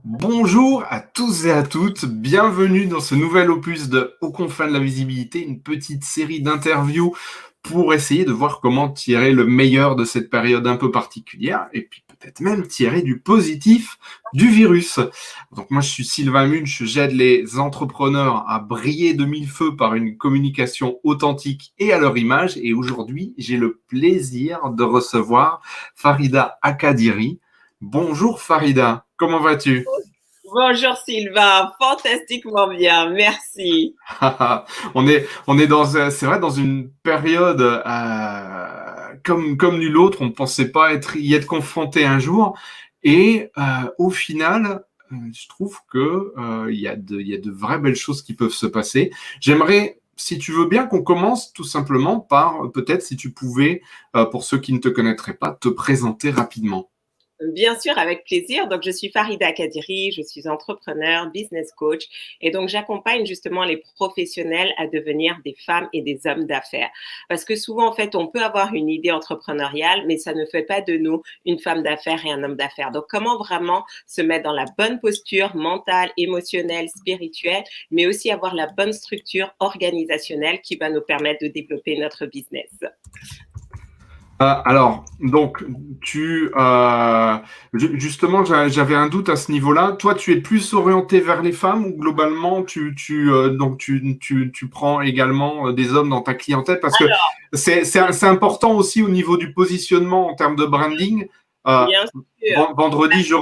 Bonjour à tous et à toutes, bienvenue dans ce nouvel opus de Aux confins de la visibilité, une petite série d'interviews pour essayer de voir comment tirer le meilleur de cette période un peu particulière et puis peut-être même tirer du positif du virus. Donc moi je suis Sylvain Munch, j'aide les entrepreneurs à briller de mille feux par une communication authentique et à leur image et aujourd'hui j'ai le plaisir de recevoir Farida Akadiri. Bonjour Farida, comment vas-tu? Bonjour Sylvain, fantastiquement bien, merci. On est c'est vrai, dans une période comme nulle autre. On ne pensait pas y être confronté un jour. Et au final, je trouve que il y a de vraies belles choses qui peuvent se passer. J'aimerais, si tu veux bien, qu'on commence tout simplement par peut-être si tu pouvais, pour ceux qui ne te connaîtraient pas, te présenter rapidement. Bien sûr, avec plaisir. Donc, je suis Farida Kadiri, je suis entrepreneur, business coach et donc j'accompagne justement les professionnels à devenir des femmes et des hommes d'affaires. Parce que souvent, en fait, on peut avoir une idée entrepreneuriale, mais ça ne fait pas de nous une femme d'affaires et un homme d'affaires. Donc, comment vraiment se mettre dans la bonne posture mentale, émotionnelle, spirituelle, mais aussi avoir la bonne structure organisationnelle qui va nous permettre de développer notre business. Alors, donc, justement, j'avais un doute à ce niveau-là. Toi, tu es plus orienté vers les femmes ou globalement, tu prends également des hommes dans ta clientèle parce que c'est important aussi au niveau du positionnement en termes de branding. Euh, Bien sûr. Vendredi, je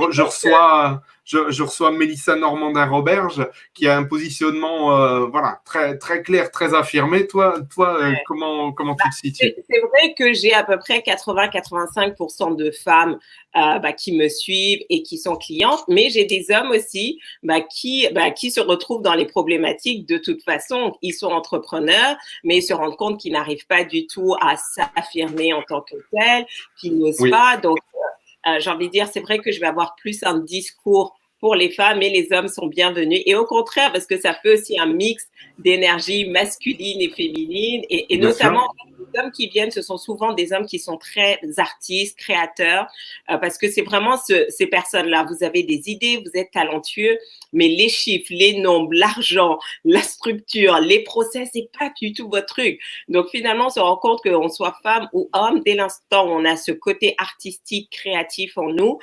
reçois Mélissa Normandin-Roberge qui a un positionnement voilà, très, très clair, très affirmé. Comment tu te situes? C'est vrai que j'ai à peu près 80-85% de femmes qui me suivent et qui sont clientes, mais j'ai des hommes aussi qui se retrouvent dans les problématiques de toute façon. Ils sont entrepreneurs, mais ils se rendent compte qu'ils n'arrivent pas du tout à s'affirmer en tant que tels, qu'ils n'osent Oui. pas. Donc, j'ai envie de dire, c'est vrai que je vais avoir plus un discours pour les femmes et les hommes sont bienvenus. Et au contraire, parce que ça fait aussi un mix d'énergie masculine et féminine. Et Bien sûr. notamment, les hommes qui viennent, ce sont souvent des hommes qui sont très artistes, créateurs, parce que c'est vraiment ces personnes-là. Vous avez des idées, vous êtes talentueux, mais les chiffres, les nombres, l'argent, la structure, les process, c'est pas du tout votre truc. Donc finalement, on se rend compte qu'on soit femme ou homme, dès l'instant où on a ce côté artistique, créatif en nous,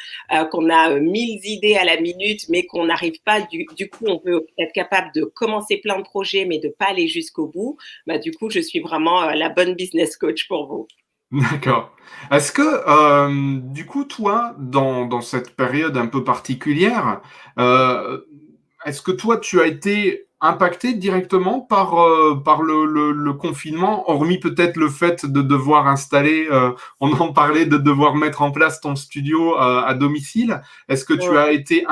qu'on a 1000 idées à la minute, mais qu'on n'arrive pas, du coup, on peut être capable de commencer plein de projets, mais de pas aller jusqu'au bout. Du coup, je suis vraiment la bonne business coach pour vous. D'accord. Est-ce que, du coup, toi, dans cette période un peu particulière, euh, est-ce que toi, tu as été impacté directement par le confinement, hormis peut-être le fait de devoir installer, on en parlait, de devoir mettre en place ton studio à domicile. Est-ce que tu as été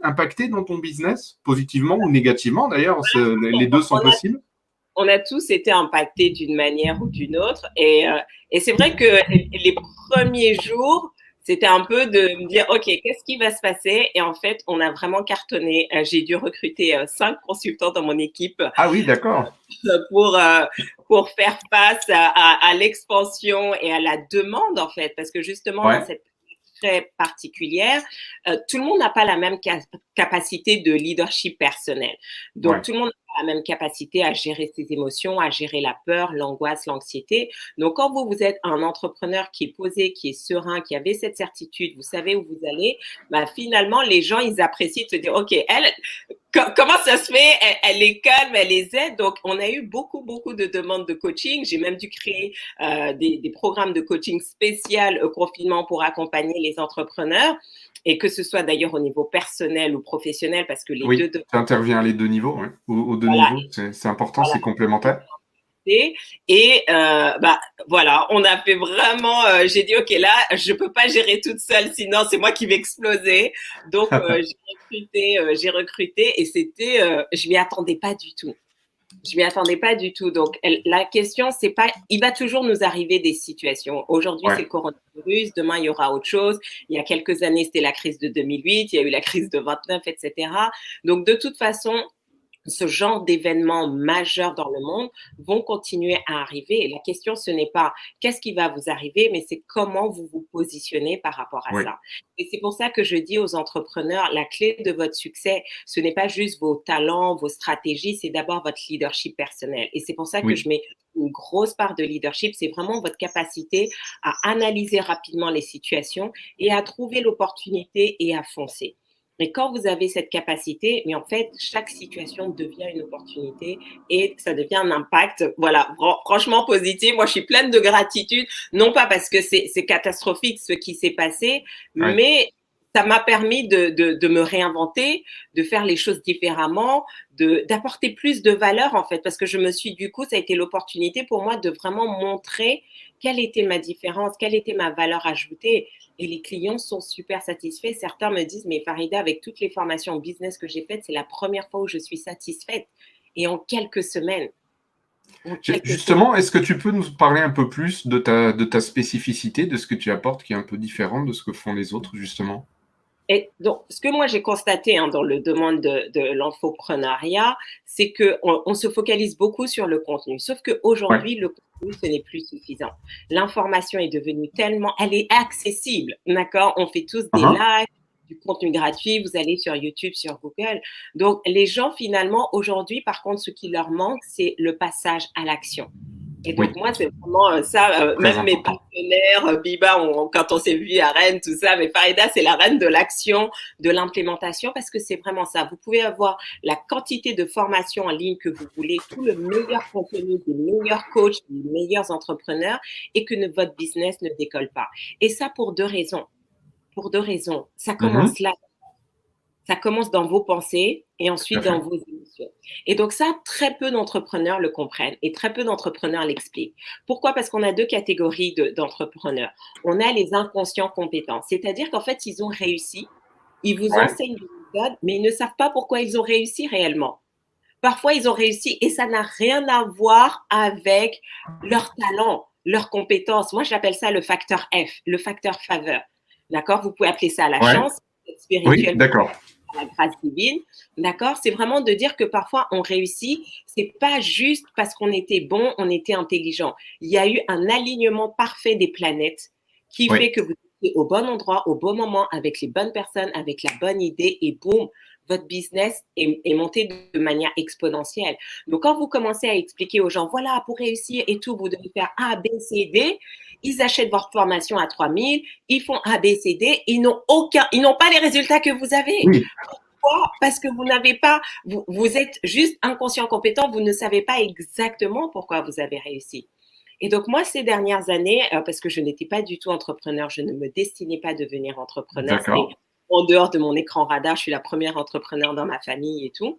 impacté dans ton business, positivement ou négativement d'ailleurs, les deux sont On a possibles? on a tous été impactés d'une manière ou d'une autre. Et c'est vrai que les premiers jours, c'était un peu de me dire, OK, qu'est-ce qui va se passer? Et en fait, on a vraiment cartonné. J'ai dû recruter 5 consultants dans mon équipe Ah oui, d'accord. pour, euh, pour faire face à l'expansion et à la demande, en fait. Parce que justement, dans Ouais, cette très particulière, tout le monde n'a pas la même capacité de leadership personnel. Donc, ouais. tout le monde n'a pas la même capacité à gérer ses émotions, à gérer la peur, l'angoisse, l'anxiété. Donc, quand vous êtes un entrepreneur qui est posé, qui est serein, qui avait cette certitude, vous savez où vous allez, finalement, les gens, ils apprécient de se dire, OK, elle, comment ça se fait? Elle est calme, elle les aide. Donc, on a eu beaucoup, beaucoup de demandes de coaching. J'ai même dû créer des programmes de coaching spécial au confinement pour accompagner les entrepreneurs. Et que ce soit d'ailleurs au niveau personnel ou professionnel, parce que les deux Oui, tu interviens à les deux niveaux, ouais. Aux deux voilà, niveaux, c'est important, voilà. c'est complémentaire. Et voilà, on a fait vraiment. J'ai dit ok là, je peux pas gérer toute seule, sinon c'est moi qui vais exploser. Donc j'ai recruté et c'était, je m'y attendais pas du tout. Je m'y attendais pas du tout. Donc, la question, c'est pas, il va toujours nous arriver des situations. Aujourd'hui, c'est Ouais, le coronavirus. Demain, il y aura autre chose. Il y a quelques années, c'était la crise de 2008. Il y a eu la crise de 29, etc. Donc, de toute façon, ce genre d'événements majeurs dans le monde vont continuer à arriver. Et la question, ce n'est pas qu'est-ce qui va vous arriver, mais c'est comment vous vous positionnez par rapport à Oui, ça. Et c'est pour ça que je dis aux entrepreneurs, la clé de votre succès, ce n'est pas juste vos talents, vos stratégies, c'est d'abord votre leadership personnel. Et c'est pour ça que oui. je mets une grosse part de leadership, c'est vraiment votre capacité à analyser rapidement les situations et à trouver l'opportunité et à foncer. Mais quand vous avez cette capacité, mais en fait, chaque situation devient une opportunité et ça devient un impact, voilà, franchement positif. Moi, je suis pleine de gratitude, non pas parce que c'est catastrophique ce qui s'est passé, Ouais. mais ça m'a permis de me réinventer, de faire les choses différemment, d'apporter plus de valeur en fait, parce que je me suis, du coup, ça a été l'opportunité pour moi de vraiment montrer quelle était ma différence, quelle était ma valeur ajoutée. Et les clients sont super satisfaits. Certains me disent, mais Farida, avec toutes les formations en business que j'ai faites, c'est la première fois où je suis satisfaite. Et en quelques semaines, en quelques semaines. Justement, est-ce que tu peux nous parler un peu plus de ta spécificité, de ce que tu apportes qui est un peu différent de ce que font les autres, justement? Et donc, ce que moi j'ai constaté dans le domaine de l'infopreneuriat, c'est qu'on se focalise beaucoup sur le contenu. Sauf Ouais. qu'aujourd'hui, le contenu, ce n'est plus suffisant. L'information est devenue tellement, elle est accessible, d'accord? On fait tous des Uh-huh. lives, du contenu gratuit, vous allez sur YouTube, sur Google. Donc, les gens, finalement, aujourd'hui, par contre, ce qui leur manque, c'est le passage à l'action. Et Oui, donc, moi, c'est vraiment ça, très même mes important. partenaires, Biba, quand on s'est vu à Rennes, tout ça, mais Farida, c'est la reine de l'action, de l'implémentation, parce que c'est vraiment ça. Vous pouvez avoir la quantité de formations en ligne que vous voulez, tout le meilleur contenu, des meilleurs coachs, des meilleurs entrepreneurs, et que votre business ne décolle pas. Et ça pour deux raisons. Pour deux raisons. Ça Mhm. commence là. Ça commence dans vos pensées et Tout à ensuite dans fait. vos émotions. Et donc ça, très peu d'entrepreneurs le comprennent et très peu d'entrepreneurs l'expliquent. Pourquoi? Parce qu'on a deux catégories d'entrepreneurs. On a les inconscients compétents, c'est-à-dire qu'en fait, ils ont réussi, ils vous Ouais. enseignent des méthodes, mais ils ne savent pas pourquoi ils ont réussi réellement. Parfois, ils ont réussi et ça n'a rien à voir avec leur talent, leurs compétences. Moi, j'appelle ça le facteur F, le facteur faveur. D'accord? Vous pouvez appeler ça la Ouais. chance Oui, spirituelle, d'accord. la grâce divine, d'accord? C'est vraiment de dire que parfois on réussit, c'est pas juste parce qu'on était bon, on était intelligent. Il y a eu un alignement parfait des planètes qui Oui. fait que vous étiez au bon endroit, au bon moment, avec les bonnes personnes, avec la bonne idée, et boum, votre business est monté de manière exponentielle. Donc, quand vous commencez à expliquer aux gens, voilà, pour réussir et tout, vous devez faire A, B, C, D, ils achètent votre formation à 3000, ils font A, B, C, D, ils n'ont pas les résultats que vous avez. Oui. Pourquoi? Parce que vous n'avez pas, vous êtes juste inconscient compétent, vous ne savez pas exactement pourquoi vous avez réussi. Et donc moi, ces dernières années, parce que je n'étais pas du tout entrepreneur, je ne me destinais pas à devenir entrepreneur, c'était D'accord. en dehors de mon écran radar, je suis la première entrepreneur dans ma famille et tout.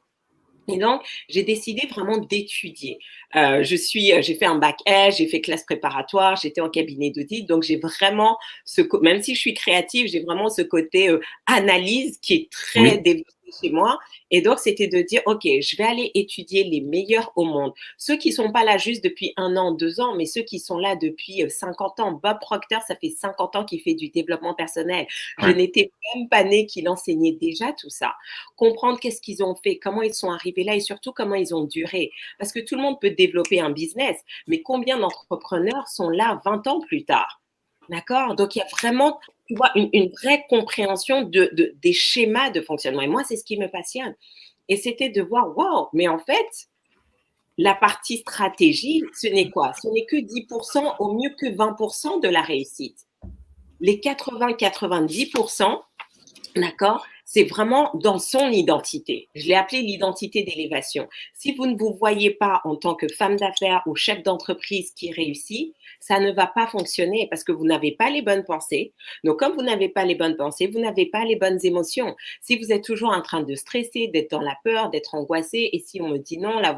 Et donc, j'ai décidé vraiment d'étudier. J'ai fait un bac S, j'ai fait classe préparatoire, j'étais en cabinet d'audit, donc j'ai vraiment même si je suis créative, j'ai vraiment ce côté analyse qui est très Oui. développé chez moi. Et donc, c'était de dire, OK, je vais aller étudier les meilleurs au monde. Ceux qui sont pas là juste depuis 1 an, 2 ans, mais ceux qui sont là depuis 50 ans. Bob Proctor, ça fait 50 ans qu'il fait du développement personnel. Je Ouais. n'étais même pas née qu'il enseignait déjà tout ça. Comprendre qu'est-ce qu'ils ont fait, comment ils sont arrivés là et surtout comment ils ont duré. Parce que tout le monde peut développer un business, mais combien d'entrepreneurs sont là 20 ans plus tard? D'accord? Donc, il y a vraiment, tu vois, une vraie compréhension des schémas de fonctionnement. Et moi, c'est ce qui me passionne. Et c'était de voir, wow, mais en fait, la partie stratégie, ce n'est quoi? Ce n'est que 10%, au mieux que 20% de la réussite. Les 80-90%, d'accord? C'est vraiment dans son identité. Je l'ai appelé l'identité d'élévation. Si vous ne vous voyez pas en tant que femme d'affaires ou chef d'entreprise qui réussit, ça ne va pas fonctionner parce que vous n'avez pas les bonnes pensées. Donc, comme vous n'avez pas les bonnes pensées, vous n'avez pas les bonnes émotions. Si vous êtes toujours en train de stresser, d'être dans la peur, d'être angoissé, et si on me dit non, la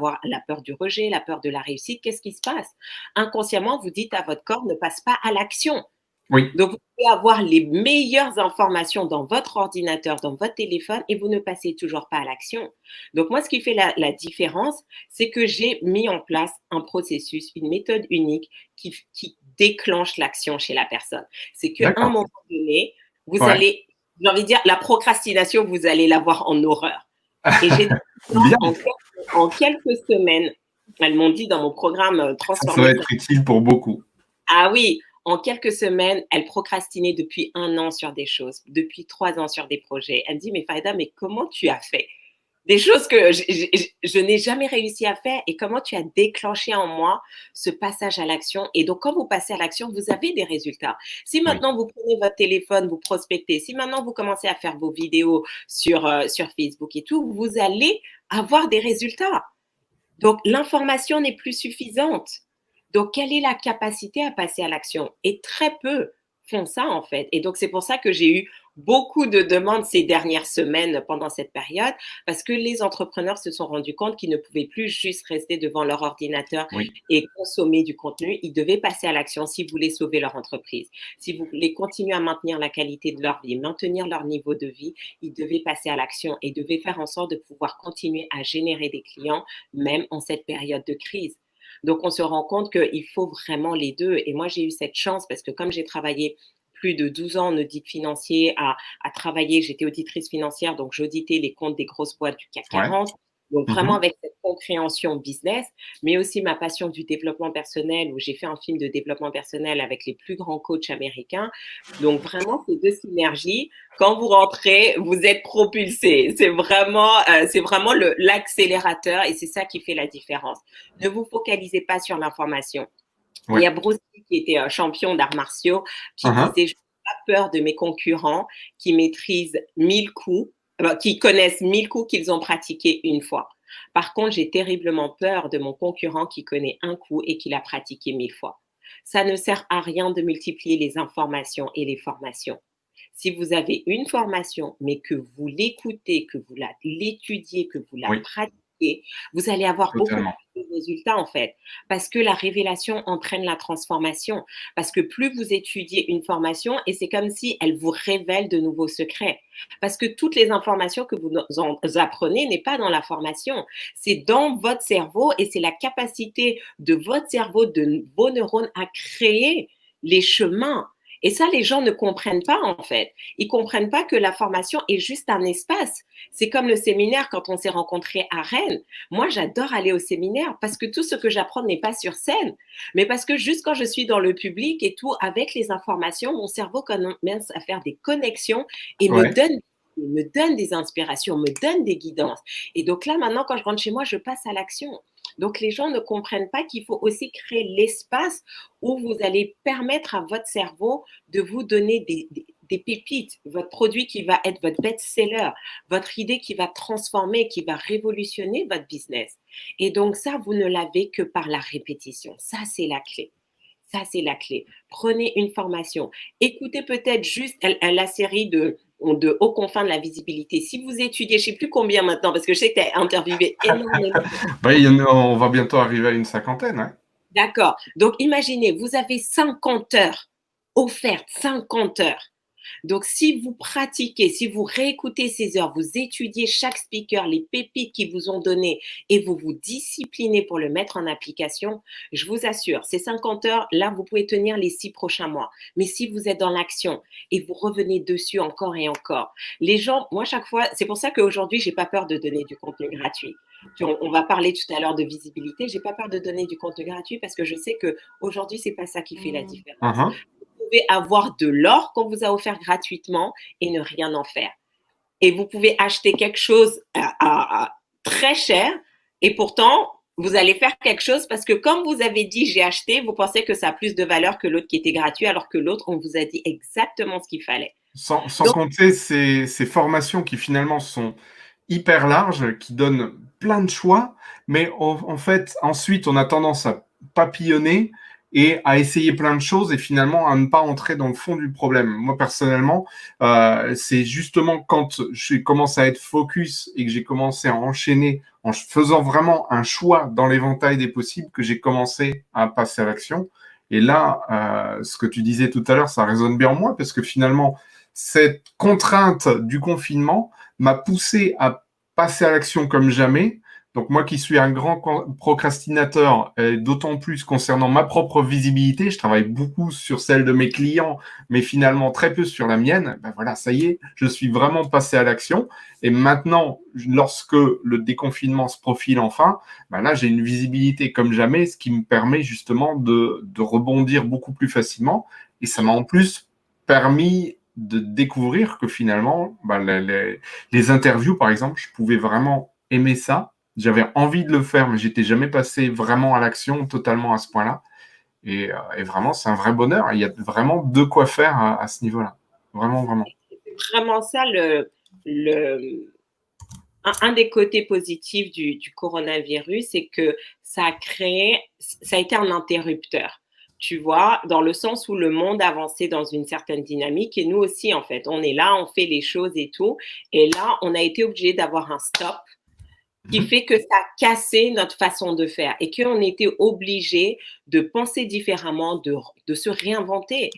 peur du rejet, la peur de la réussite, qu'est-ce qui se passe? Inconsciemment, vous dites à votre corps, ne passe pas à l'action. Oui. Donc, vous pouvez avoir les meilleures informations dans votre ordinateur, dans votre téléphone, et vous ne passez toujours pas à l'action. Donc, moi, ce qui fait la différence, c'est que j'ai mis en place un processus, une méthode unique qui déclenche l'action chez la personne. C'est qu'à un D'accord. moment donné, vous Ouais. allez, j'ai envie de dire, la procrastination, vous allez l'avoir en horreur. Et j'ai des clients Bien. en En quelques semaines, elles m'ont dit dans mon programme Ça va Transformer sa... être utile pour beaucoup. Ah oui, en quelques semaines, elles procrastinaient depuis 1 an sur des choses, depuis 3 ans sur des projets. Elle me dit, mais Faïda, mais comment tu as fait? Des choses que je n'ai jamais réussi à faire et comment tu as déclenché en moi ce passage à l'action. Et donc, quand vous passez à l'action, vous avez des résultats. Si Oui, maintenant vous prenez votre téléphone, vous prospectez, si maintenant vous commencez à faire vos vidéos sur Facebook et tout, vous allez avoir des résultats. Donc, l'information n'est plus suffisante. Donc, quelle est la capacité à passer à l'action? Et très peu font ça, en fait. Et donc, c'est pour ça que j'ai eu beaucoup de demandes ces dernières semaines pendant cette période, parce que les entrepreneurs se sont rendus compte qu'ils ne pouvaient plus juste rester devant leur ordinateur oui, et consommer du contenu. Ils devaient passer à l'action s'ils voulaient sauver leur entreprise. Si vous voulez continuer à maintenir la qualité de leur vie, maintenir leur niveau de vie, ils devaient passer à l'action et devaient faire en sorte de pouvoir continuer à générer des clients, même en cette période de crise. Donc, on se rend compte qu'il faut vraiment les deux. Et moi, j'ai eu cette chance parce que comme j'ai travaillé plus de 12 ans en audit financier, à travailler, j'étais auditrice financière, donc j'auditais les comptes des grosses boîtes du CAC ouais. 40. Donc, vraiment Mhm. avec cette compréhension business, mais aussi ma passion du développement personnel, où j'ai fait un film de développement personnel avec les plus grands coachs américains. Donc, vraiment, ces deux synergies, quand vous rentrez, vous êtes propulsé. C'est vraiment l'accélérateur et c'est ça qui fait la différence. Ne vous focalisez pas sur l'information. Il y Ouais. a Bruce Lee qui était un champion d'arts martiaux qui Mhm. disait, je n'ai pas peur de mes concurrents qui maîtrisent 1000 coups, qui connaissent 1000 coups qu'ils ont pratiqués une fois. Par contre, j'ai terriblement peur de mon concurrent qui connaît un coup et qui l'a pratiqué 1000 fois. Ça ne sert à rien de multiplier les informations et les formations. Si vous avez une formation, mais que vous l'écoutez, que vous l'étudiez, que vous la Oui, pratiquez, vous allez avoir beaucoup totalement. plus de résultats en fait. Parce que la révélation entraîne la transformation. Parce que plus vous étudiez une formation, et c'est comme si elle vous révèle de nouveaux secrets. Parce que toutes les informations que vous apprenez n'est pas dans la formation, c'est dans votre cerveau et c'est la capacité de votre cerveau, de vos neurones à créer les chemins. Et ça, les gens ne comprennent pas en fait. Ils comprennent pas que la formation est juste un espace. C'est comme le séminaire quand on s'est rencontrés à Rennes. Moi, j'adore aller au séminaire parce que tout ce que j'apprends n'est pas sur scène, mais parce que juste quand je suis dans le public et tout, avec les informations, mon cerveau commence à faire des connexions et Ouais. me donne des inspirations, me donne des guidances. Et donc là, maintenant, quand je rentre chez moi, je passe à l'action. Donc les gens ne comprennent pas qu'il faut aussi créer l'espace où vous allez permettre à votre cerveau de vous donner des pépites, votre produit qui va être votre best-seller, votre idée qui va transformer, qui va révolutionner votre business. Et donc ça, vous ne l'avez que par la répétition. Ça, c'est la clé. Ça, c'est la clé. Prenez une formation. Écoutez peut-être juste la série de Aux confins de la visibilité. Si vous étudiez, je ne sais plus combien maintenant, parce que je sais que tu as interviewé énormément. Bah, on va bientôt arriver à une cinquantaine, hein. D'accord. Donc, imaginez, vous avez 50 heures offertes, 50 heures. Donc, si vous pratiquez, si vous réécoutez ces heures, vous étudiez chaque speaker, les pépites qu'ils vous ont données et vous vous disciplinez pour le mettre en application, je vous assure, ces 50 heures, là, vous pouvez tenir les 6 prochains mois. Mais si vous êtes dans l'action et vous revenez dessus encore et encore, les gens, moi, chaque fois, c'est pour ça qu'aujourd'hui, j'ai pas peur de donner du contenu gratuit. On va parler tout à l'heure de visibilité. J'ai pas peur de donner du contenu gratuit parce que je sais que aujourd'hui, c'est pas ça qui fait la différence. Mhm. Vous pouvez avoir de l'or qu'on vous a offert gratuitement et ne rien en faire. Et vous pouvez acheter quelque chose à très cher et pourtant, vous allez faire quelque chose parce que comme vous avez dit j'ai acheté, vous pensez que ça a plus de valeur que l'autre qui était gratuit alors que l'autre, on vous a dit exactement ce qu'il fallait. Sans Donc, compter ces formations qui finalement sont hyper larges, qui donnent plein de choix, mais en fait, ensuite, on a tendance à papillonner et à essayer plein de choses et finalement à ne pas entrer dans le fond du problème. Moi, personnellement, c'est justement quand je commence à être focus et que j'ai commencé à enchaîner en faisant vraiment un choix dans l'éventail des possibles que j'ai commencé à passer à l'action. Et là, ce que tu disais tout à l'heure, ça résonne bien en moi parce que finalement, cette contrainte du confinement m'a poussé à passer à l'action comme jamais, Donc moi qui suis un grand procrastinateur, d'autant plus concernant ma propre visibilité, je travaille beaucoup sur celle de mes clients, mais finalement très peu sur la mienne. Ben voilà, ça y est, je suis vraiment passé à l'action. Et maintenant, lorsque le déconfinement se profile enfin, ben là j'ai une visibilité comme jamais, ce qui me permet justement de rebondir beaucoup plus facilement. Et ça m'a en plus permis de découvrir que finalement, ben, les interviews, par exemple, je pouvais vraiment aimer ça. J'avais envie de le faire, mais j'étais jamais passé vraiment à l'action totalement à ce point-là. Et vraiment, c'est un vrai bonheur. Il y a vraiment de quoi faire à ce niveau-là. Vraiment, vraiment. C'est vraiment ça le, un des côtés positifs du coronavirus, c'est que ça a été un interrupteur. Tu vois, dans le sens où le monde avançait dans une certaine dynamique et nous aussi, en fait, on est là, on fait les choses et tout. Et là, on a été obligé d'avoir un stop qui fait que ça a cassé notre façon de faire et qu'on était obligé de penser différemment, de se réinventer.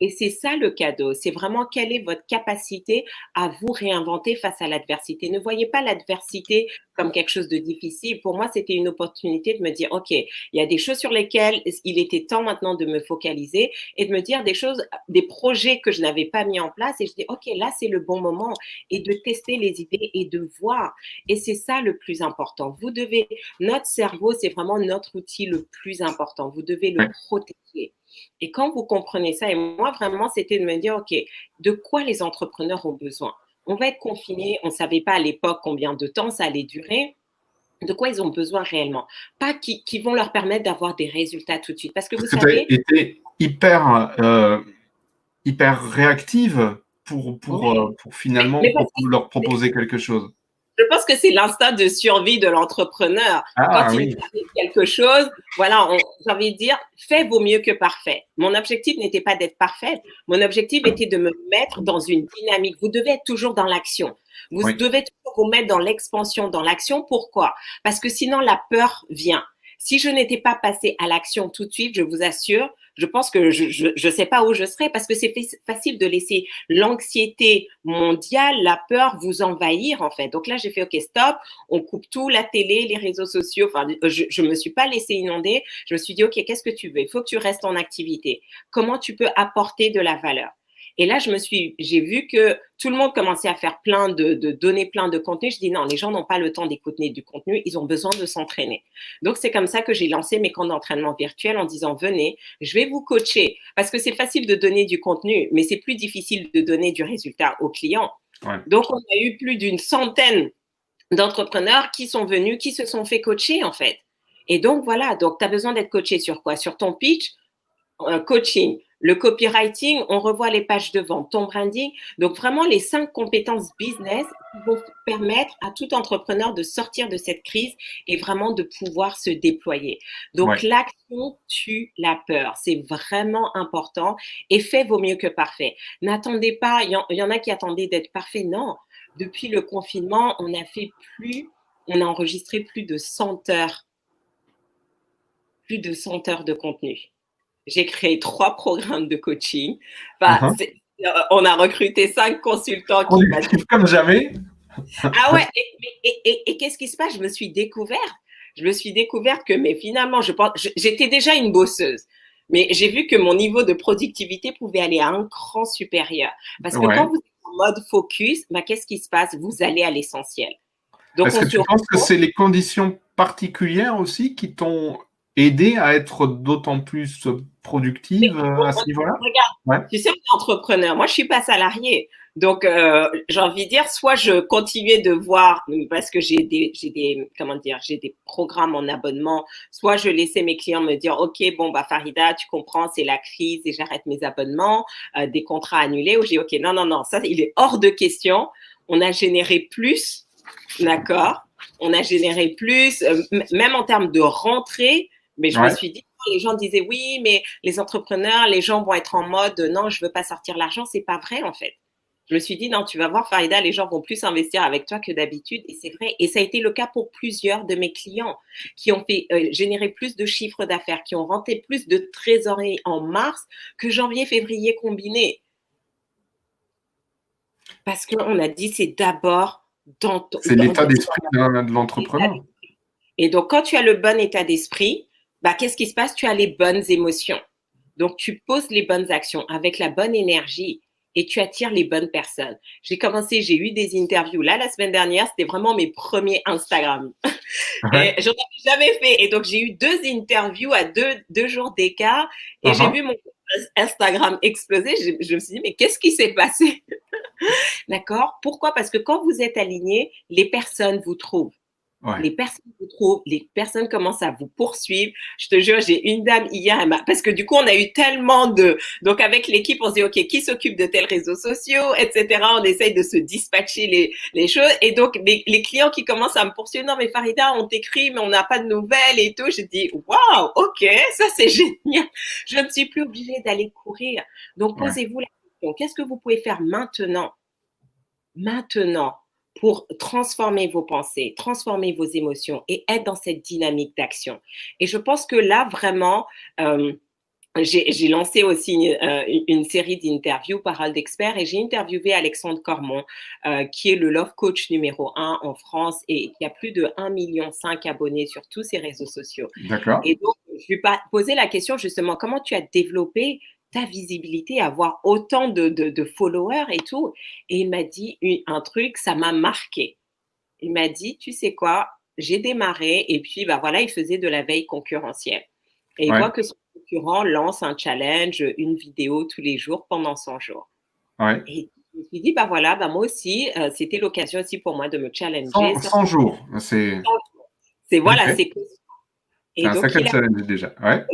Et c'est ça le cadeau, c'est vraiment quelle est votre capacité à vous réinventer face à l'adversité. Ne voyez pas l'adversité comme quelque chose de difficile. Pour moi, c'était une opportunité de me dire, OK, il y a des choses sur lesquelles il était temps maintenant de me focaliser et de me dire des choses, des projets que je n'avais pas mis en place. Et je dis, OK, là, c'est le bon moment et de tester les idées et de voir. Et c'est ça le plus important. Notre cerveau, c'est vraiment notre outil le plus important. Vous devez le Ouais. protéger. Et quand vous comprenez ça, et moi vraiment, c'était de me dire, OK, de quoi les entrepreneurs ont besoin? On va être confinés, on ne savait pas à l'époque combien de temps ça allait durer. De quoi ils ont besoin réellement? Pas qui vont leur permettre d'avoir des résultats tout de suite. Parce que vous Parce que tu as savez, été hyper réactive ouais, pour finalement mais parce que leur proposer quelque chose. je pense que c'est l'instinct de survie de l'entrepreneur. Ah Quand il oui, nous arrive quelque chose, voilà, j'ai envie de dire, fait vaut mieux que parfait. Mon objectif n'était pas d'être parfaite. Mon objectif était de me mettre dans une dynamique. Vous devez être toujours dans l'action. Vous oui, devez toujours vous mettre dans l'expansion, dans l'action. Pourquoi? Parce que sinon, la peur vient. Si je n'étais pas passée à l'action tout de suite, je vous assure, je pense que je sais pas où je serais parce que c'est facile de laisser l'anxiété mondiale, la peur vous envahir en fait. Donc là, j'ai fait OK, stop, on coupe tout, la télé, les réseaux sociaux. Enfin, je me suis pas laissée inonder. Je me suis dit OK, qu'est-ce que tu veux? Il faut que tu restes en activité. Comment tu peux apporter de la valeur? Et là, j'ai vu que tout le monde commençait à faire de donner plein de contenu. Je dis non, les gens n'ont pas le temps d'écouter du contenu, ils ont besoin de s'entraîner. Donc, c'est comme ça que j'ai lancé mes camps d'entraînement virtuels en disant venez, je vais vous coacher parce que c'est facile de donner du contenu, mais c'est plus difficile de donner du résultat aux clients. ouais. Donc, on a eu plus d'une centaine d'entrepreneurs qui sont venus, qui se sont fait coacher en fait. Et donc, voilà, donc tu as besoin d'être coaché sur quoi? Sur ton pitch, coaching. Le copywriting, on revoit les pages de vente, ton branding. Donc, vraiment, les 5 compétences business qui vont permettre à tout entrepreneur de sortir de cette crise et vraiment de pouvoir se déployer. Donc, Ouais. l'action tue la peur. C'est vraiment important. Et fait vaut mieux que parfait. N'attendez pas, il y en a qui attendaient d'être parfait. Non. Depuis le confinement, on a enregistré plus de 100 heures de contenu. J'ai créé 3 programmes de coaching. Enfin, Uh-huh. on a recruté 5 consultants qui passent. Productif comme jamais. Ah ouais, et qu'est-ce qui se passe? Je me suis découverte. Je me suis découverte que, mais finalement, j'étais déjà une bosseuse. Mais j'ai vu que mon niveau de productivité pouvait aller à un cran supérieur. Parce que quand Ouais. vous êtes en mode focus, bah, qu'est-ce qui se passe? Vous allez à l'essentiel. Donc, Est-ce on que se tu penses que rend c'est les conditions particulières aussi qui t'ont aidé à être d'autant plus productive à ce niveau-là? regarde, Ouais. tu sais, on est entrepreneur. Moi, je suis pas salariée. Donc, j'ai envie de dire, soit je continuais de voir, parce que comment dire, j'ai des programmes en abonnement, soit je laissais mes clients me dire, OK, bon, bah, Farida, tu comprends, c'est la crise et j'arrête mes abonnements, des contrats annulés, ou j'ai, OK, non, non, non, ça, il est hors de question. On a généré plus, d'accord? On a généré plus, même en termes de rentrée, mais je me Ouais. suis dit, les gens disaient oui, mais les entrepreneurs, les gens vont être en mode non, je veux pas sortir l'argent. C'est pas vrai en fait. Je me suis dit non, tu vas voir Farida, les gens vont plus investir avec toi que d'habitude et c'est vrai. Et ça a été le cas pour plusieurs de mes clients qui ont fait générer plus de chiffres d'affaires, qui ont rentré plus de trésorerie en mars que janvier, février combinés. Parce qu'on a dit c'est d'abord C'est l'état d'esprit de l'entrepreneur. Et donc, quand tu as le bon état d'esprit, bah, qu'est-ce qui se passe? Tu as les bonnes émotions. Donc, tu poses les bonnes actions avec la bonne énergie et tu attires les bonnes personnes. J'ai eu des interviews là la semaine dernière, c'était vraiment mes premiers Instagram. Et Ouais. j'en avais jamais fait. Et donc, j'ai eu 2 interviews à deux jours d'écart et j'ai Uh-huh. vu mon Instagram exploser. Je me suis dit, mais qu'est-ce qui s'est passé? D'accord? Pourquoi? Parce que quand vous êtes aligné, les personnes vous trouvent. Ouais. Les personnes vous trouvent, les personnes commencent à vous poursuivre. Je te jure, j'ai une dame hier, parce que du coup, on a eu tellement donc avec l'équipe, on se dit, OK, qui s'occupe de tels réseaux sociaux, etc. On essaye de se dispatcher les choses. Et donc, les clients qui commencent à me poursuivre, non, mais Farida, on t'écrit, mais on n'a pas de nouvelles et tout. Je dis, waouh, OK, ça c'est génial. Je ne suis plus obligée d'aller courir. Donc, Ouais. posez-vous la question, qu'est-ce que vous pouvez faire maintenant, pour transformer vos pensées, transformer vos émotions et être dans cette dynamique d'action. Et je pense que là, vraiment, euh, j'ai lancé aussi une série d'interviews, Parole d'experts, et j'ai interviewé Alexandre Cormon, qui est le Love Coach numéro 1 en France et qui a plus de 1,5 million abonnés sur tous ses réseaux sociaux. D'accord. Et donc, je lui ai posé la question justement, comment tu as développé ta visibilité, avoir autant de followers et tout. Et il m'a dit un truc, ça m'a marqué. Il m'a dit, tu sais quoi, j'ai démarré et puis bah voilà, il faisait de la veille concurrentielle. Et il Ouais. voit que son concurrent lance un challenge, une vidéo tous les jours pendant 100 jours. Ouais. Et je me suis dit, bah voilà, bah moi aussi, c'était l'occasion aussi pour moi de me challenger. 100 jours. C'est voilà, Ok. c'est que. C'est Et un donc, sacré challenge déjà. Ouais.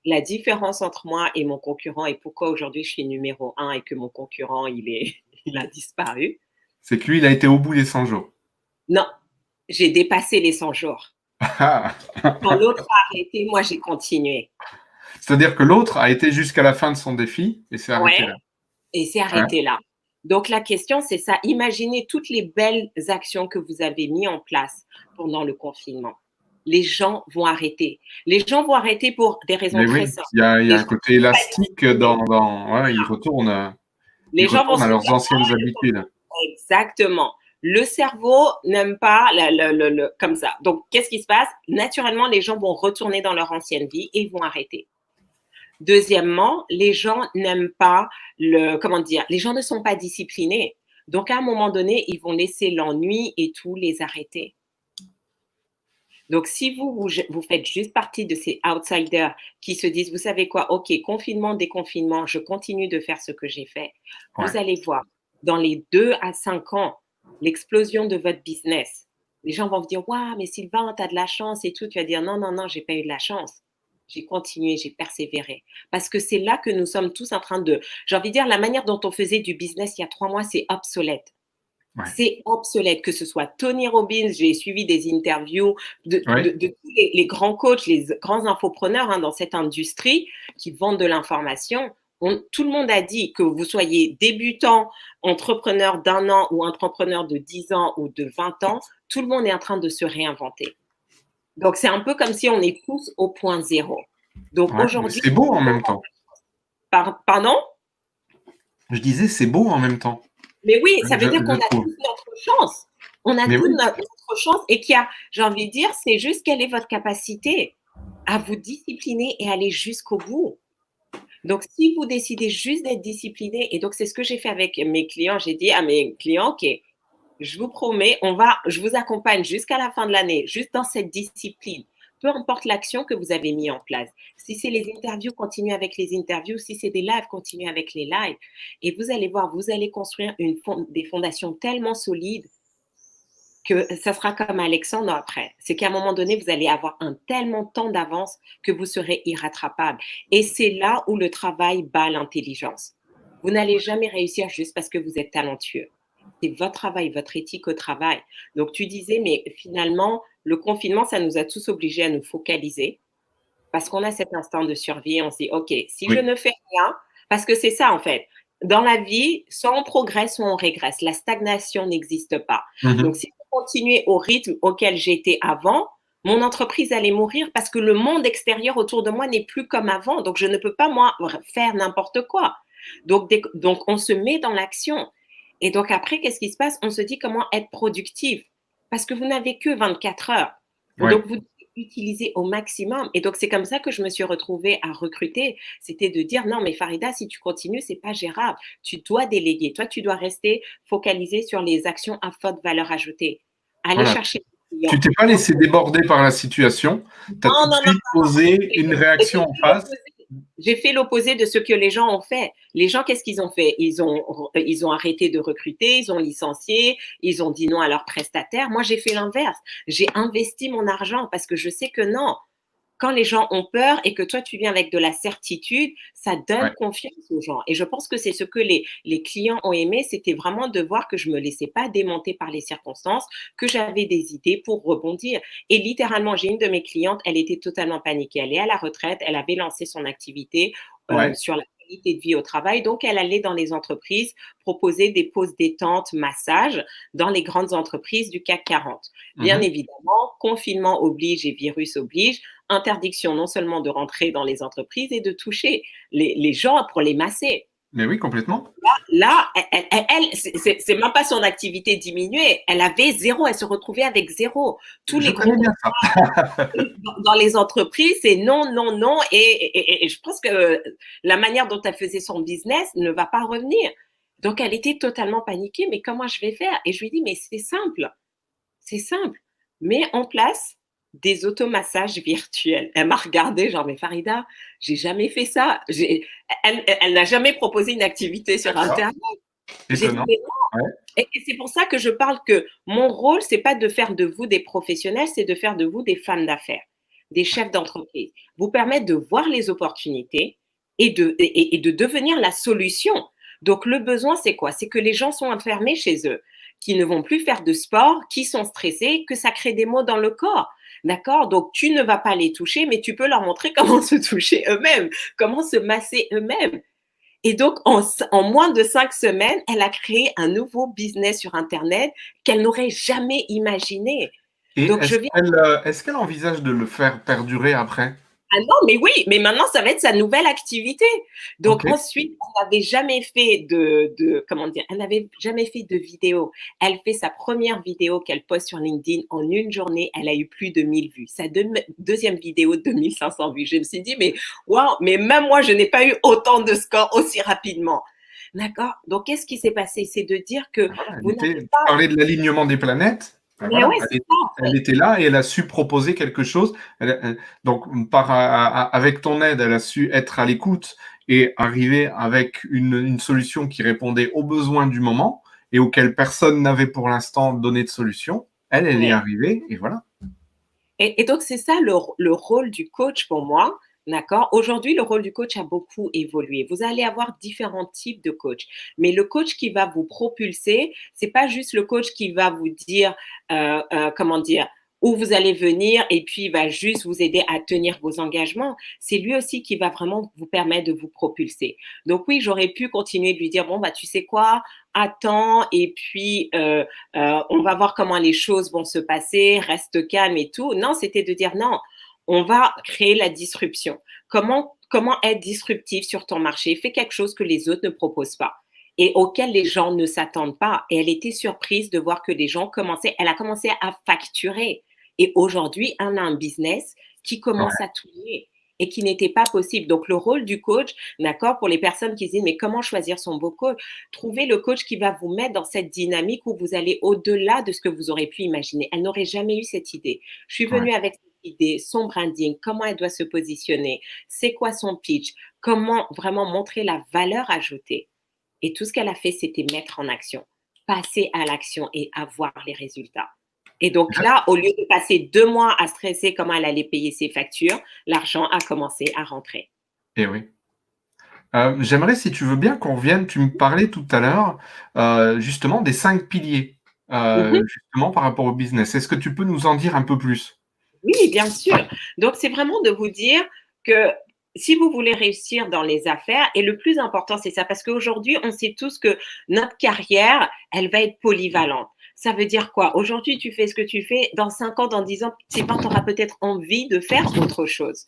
la différence entre moi et mon concurrent et pourquoi aujourd'hui je suis numéro 1 et que mon concurrent, il a disparu. C'est que lui, il a été au bout des 100 jours. Non, j'ai dépassé les 100 jours. Quand l'autre a arrêté, moi, j'ai continué. C'est-à-dire que l'autre a été jusqu'à la fin de son défi et s'est arrêté Ouais, là. et c'est Ouais. arrêté là. Donc, la question, c'est ça. Imaginez toutes les belles actions que vous avez mises en place pendant le confinement. Les gens vont arrêter. Les gens vont arrêter pour des raisons Mais très oui, simples. il y Les a gens un côté ne vont pas élastique discipliner. ouais, ils Les gens vont retournent se à dire, leurs anciennes habitudes. exactement. Le cerveau n'aime pas comme ça. Donc, qu'est-ce qui se passe? Naturellement, les gens vont retourner dans leur ancienne vie et ils vont arrêter. Deuxièmement, les gens n'aiment pas comment dire, les gens ne sont pas disciplinés. Donc, à un moment donné, ils vont laisser l'ennui et tout les arrêter. Donc, si vous faites juste partie de ces outsiders qui se disent, vous savez quoi, OK, confinement, déconfinement, je continue de faire ce que j'ai fait, Ouais. vous allez voir, dans les 2 à 5 ans, l'explosion de votre business. Les gens vont vous dire, waouh, mais Sylvain, tu as de la chance et tout. Tu vas dire, non, non, non, j'ai pas eu de la chance. J'ai continué, j'ai persévéré. Parce que c'est là que nous sommes tous en train j'ai envie de dire, la manière dont on faisait du business il y a 3 mois, c'est obsolète. Ouais. C'est obsolète, que ce soit Tony Robbins, j'ai suivi des interviews Ouais. de tous les grands coachs, les grands infopreneurs dans cette industrie qui vendent de l'information. Tout le monde a dit que vous soyez débutant, entrepreneur d'1 an ou entrepreneur de 10 ans ou de 20 ans, tout le monde est en train de se réinventer. Donc, c'est un peu comme si on est tous au point zéro. Donc, Ouais. Mais aujourd'hui, c'est beau en même temps. pardon? Je disais, c'est beau en même temps. Mais oui, ça veut dire qu'on Je a trouve. tous notre chance. On a Mais tous oui. notre chance et j'ai envie de dire, c'est juste quelle est votre capacité à vous discipliner et aller jusqu'au bout. Donc, si vous décidez juste d'être discipliné, et donc c'est ce que j'ai fait avec mes clients, j'ai dit à mes clients, OK, je vous promets, je vous accompagne jusqu'à la fin de l'année, juste dans cette discipline. Peu importe l'action que vous avez mis en place. Si c'est les interviews, continuez avec les interviews. Si c'est des lives, continuez avec les lives. Et vous allez voir, vous allez construire des fondations tellement solides que ça sera comme Alexandre après. C'est qu'à un moment donné, vous allez avoir un tellement temps d'avance que vous serez irrattrapable. Et c'est là où le travail bat l'intelligence. Vous n'allez jamais réussir juste parce que vous êtes talentueux. C'est votre travail, votre éthique au travail. Donc, tu disais, mais finalement, le confinement, ça nous a tous obligés à nous focaliser parce qu'on a cet instinct de survie. On se dit, OK, si je Oui. ne fais rien, parce que c'est ça en fait. Dans la vie, soit on progresse, soit on régresse. La stagnation n'existe pas. Donc, Mhm. si je continuais au rythme auquel j'étais avant, mon entreprise allait mourir parce que le monde extérieur autour de moi n'est plus comme avant. Donc, je ne peux pas, moi, faire n'importe quoi. Donc, on se met dans l'action. Et donc, après, qu'est-ce qui se passe? On se dit comment être productif. Parce que vous n'avez que 24 heures. Ouais. Donc, vous devez utiliser au maximum. Et donc, c'est comme ça que je me suis retrouvée à recruter. C'était de dire, non, mais Farida, si tu continues, c'est pas gérable. Tu dois déléguer. Toi, tu dois rester focalisé sur les actions à forte valeur ajoutée. Aller Voilà. chercher les Tu clients. t'es pas laissé déborder par la situation. Tu as tout Non, de non, non, suite posé et une j'ai réaction en fait face. l'opposé. J'ai fait l'opposé de ce que les gens ont fait. Les gens, qu'est-ce qu'ils ont fait? Ils ont arrêté de recruter, ils ont licencié, ils ont dit non à leurs prestataires. Moi, j'ai fait l'inverse. J'ai investi mon argent parce que je sais que non, quand les gens ont peur et que toi, tu viens avec de la certitude, ça donne Ouais. confiance aux gens. Et je pense que c'est ce que les clients ont aimé, c'était vraiment de voir que je me laissais pas démonter par les circonstances, que j'avais des idées pour rebondir. Et littéralement, j'ai une de mes clientes, elle était totalement paniquée. Elle est à la retraite, elle avait lancé son activité Ouais. sur la qualité de vie au travail. Donc, elle allait dans les entreprises proposer des pauses détente, massages dans les grandes entreprises du CAC 40. Bien Mhm. évidemment, confinement oblige et virus oblige, interdiction non seulement de rentrer dans les entreprises et de toucher les gens pour les masser. Mais oui, complètement. Là, c'est même pas son activité diminuée. Elle avait zéro, elle se retrouvait avec zéro. Tous Je les gros connais bien ça. dans les entreprises, c'est non, non, non. Et je pense que la manière dont elle faisait son business ne va pas revenir. Donc, elle était totalement paniquée. Mais comment je vais faire? Et je lui dis, mais c'est simple. C'est simple. Mets en place des automassages virtuels. Elle m'a regardé, genre, mais Farida, j'ai jamais fait ça. Elle n'a jamais proposé une activité sur D'accord. Internet. J'ai dit, Étonnant. mais non. Ouais. Et c'est pour ça que je parle que mon rôle, c'est pas de faire de vous des professionnels, c'est de faire de vous des femmes d'affaires, des chefs d'entreprise. Vous permettre de voir les opportunités et de devenir la solution. Donc, le besoin, c'est quoi? C'est que les gens sont enfermés chez eux, qui ne vont plus faire de sport, qui sont stressés, que ça crée des maux dans le corps. D'accord? Donc, tu ne vas pas les toucher, mais tu peux leur montrer comment se toucher eux-mêmes, comment se masser eux-mêmes. Et donc, en moins de 5 semaines, elle a créé un nouveau business sur Internet qu'elle n'aurait jamais imaginé. Et Donc, je viens. est-ce qu'elle envisage de le faire perdurer après? Ah non, mais oui, mais maintenant, ça va être sa nouvelle activité. Donc, Ok. ensuite, elle n'avait jamais fait comment dire, elle n'avait jamais fait de vidéo. Elle fait sa première vidéo qu'elle poste sur LinkedIn en une journée. Elle a eu plus de 1000 vues. Sa deuxième vidéo, 2500 vues. Je me suis dit, mais waouh, mais même moi, je n'ai pas eu autant de scores aussi rapidement. D'accord? Donc, qu'est-ce qui s'est passé? C'est de dire que Voilà, vous n'avez tu pas. parlais de l'alignement des planètes. Ben Mais voilà, ouais, c'est ça, en elle fait. était là et elle a su proposer quelque chose. Donc, avec ton aide, elle a su être à l'écoute et arriver avec une solution qui répondait aux besoins du moment et auquel personne n'avait pour l'instant donné de solution. Elle y est Ouais. arrivée et voilà. Et donc, c'est ça le rôle du coach pour moi. D'accord? Aujourd'hui, le rôle du coach a beaucoup évolué. Vous allez avoir différents types de coach. Mais le coach qui va vous propulser, c'est pas juste le coach qui va vous dire, comment dire, où vous allez venir et puis il va juste vous aider à tenir vos engagements. C'est lui aussi qui va vraiment vous permettre de vous propulser. Donc oui, j'aurais pu continuer de lui dire, bon, bah, tu sais quoi, attends et puis on va voir comment les choses vont se passer, reste calme et tout. Non, c'était de dire non, on va créer la disruption. Comment être disruptif sur ton marché? Fais quelque chose que les autres ne proposent pas et auquel les gens ne s'attendent pas. Et elle était surprise de voir que les gens elle a commencé à facturer. Et aujourd'hui, elle a un business qui commence Ouais. à tourner et qui n'était pas possible. Donc, le rôle du coach, d'accord, pour les personnes qui se disent, mais comment choisir son beau coach? Trouvez le coach qui va vous mettre dans cette dynamique où vous allez au-delà de ce que vous aurez pu imaginer. Elle n'aurait jamais eu cette idée. Je suis Ouais. venue avec cette idée, son branding, comment elle doit se positionner, c'est quoi son pitch, comment vraiment montrer la valeur ajoutée. Et tout ce qu'elle a fait, c'était mettre en action, passer à l'action et avoir les résultats. Et donc là, au lieu de passer 2 mois à stresser comment elle allait payer ses factures, l'argent a commencé à rentrer. Et oui. J'aimerais, si tu veux bien, qu'on revienne. Tu me parlais tout à l'heure, justement, des 5 piliers, Mhm. justement, par rapport au business. Est-ce que tu peux nous en dire un peu plus? Oui, bien sûr. Donc, c'est vraiment de vous dire que si vous voulez réussir dans les affaires, et le plus important, c'est ça, parce qu'aujourd'hui, on sait tous que notre carrière, elle va être polyvalente. Ça veut dire quoi? Aujourd'hui, tu fais ce que tu fais. Dans 5 ans, dans 10 ans, tu auras peut-être envie de faire autre chose.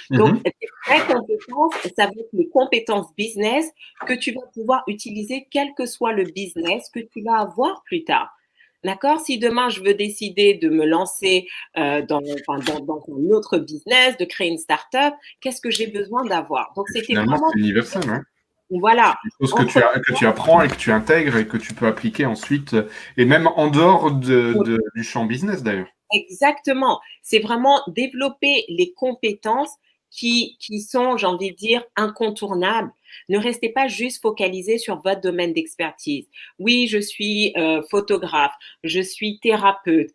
Donc, Mhm. tes vraies compétences, ça va être les compétences business que tu vas pouvoir utiliser quel que soit le business que tu vas avoir plus tard. D'accord? Si demain je veux décider de me lancer dans un autre business, de créer une start-up, qu'est-ce que j'ai besoin d'avoir? Donc, Et c'était finalement, vraiment, c'est universel, hein. voilà, C'est des choses entre que tu apprends et que tu intègres et que tu peux appliquer ensuite, et même en dehors du champ business d'ailleurs. exactement. C'est vraiment développer les compétences qui sont, j'ai envie de dire, incontournables. Ne restez pas juste focalisé sur votre domaine d'expertise. Oui, je suis photographe, je suis thérapeute,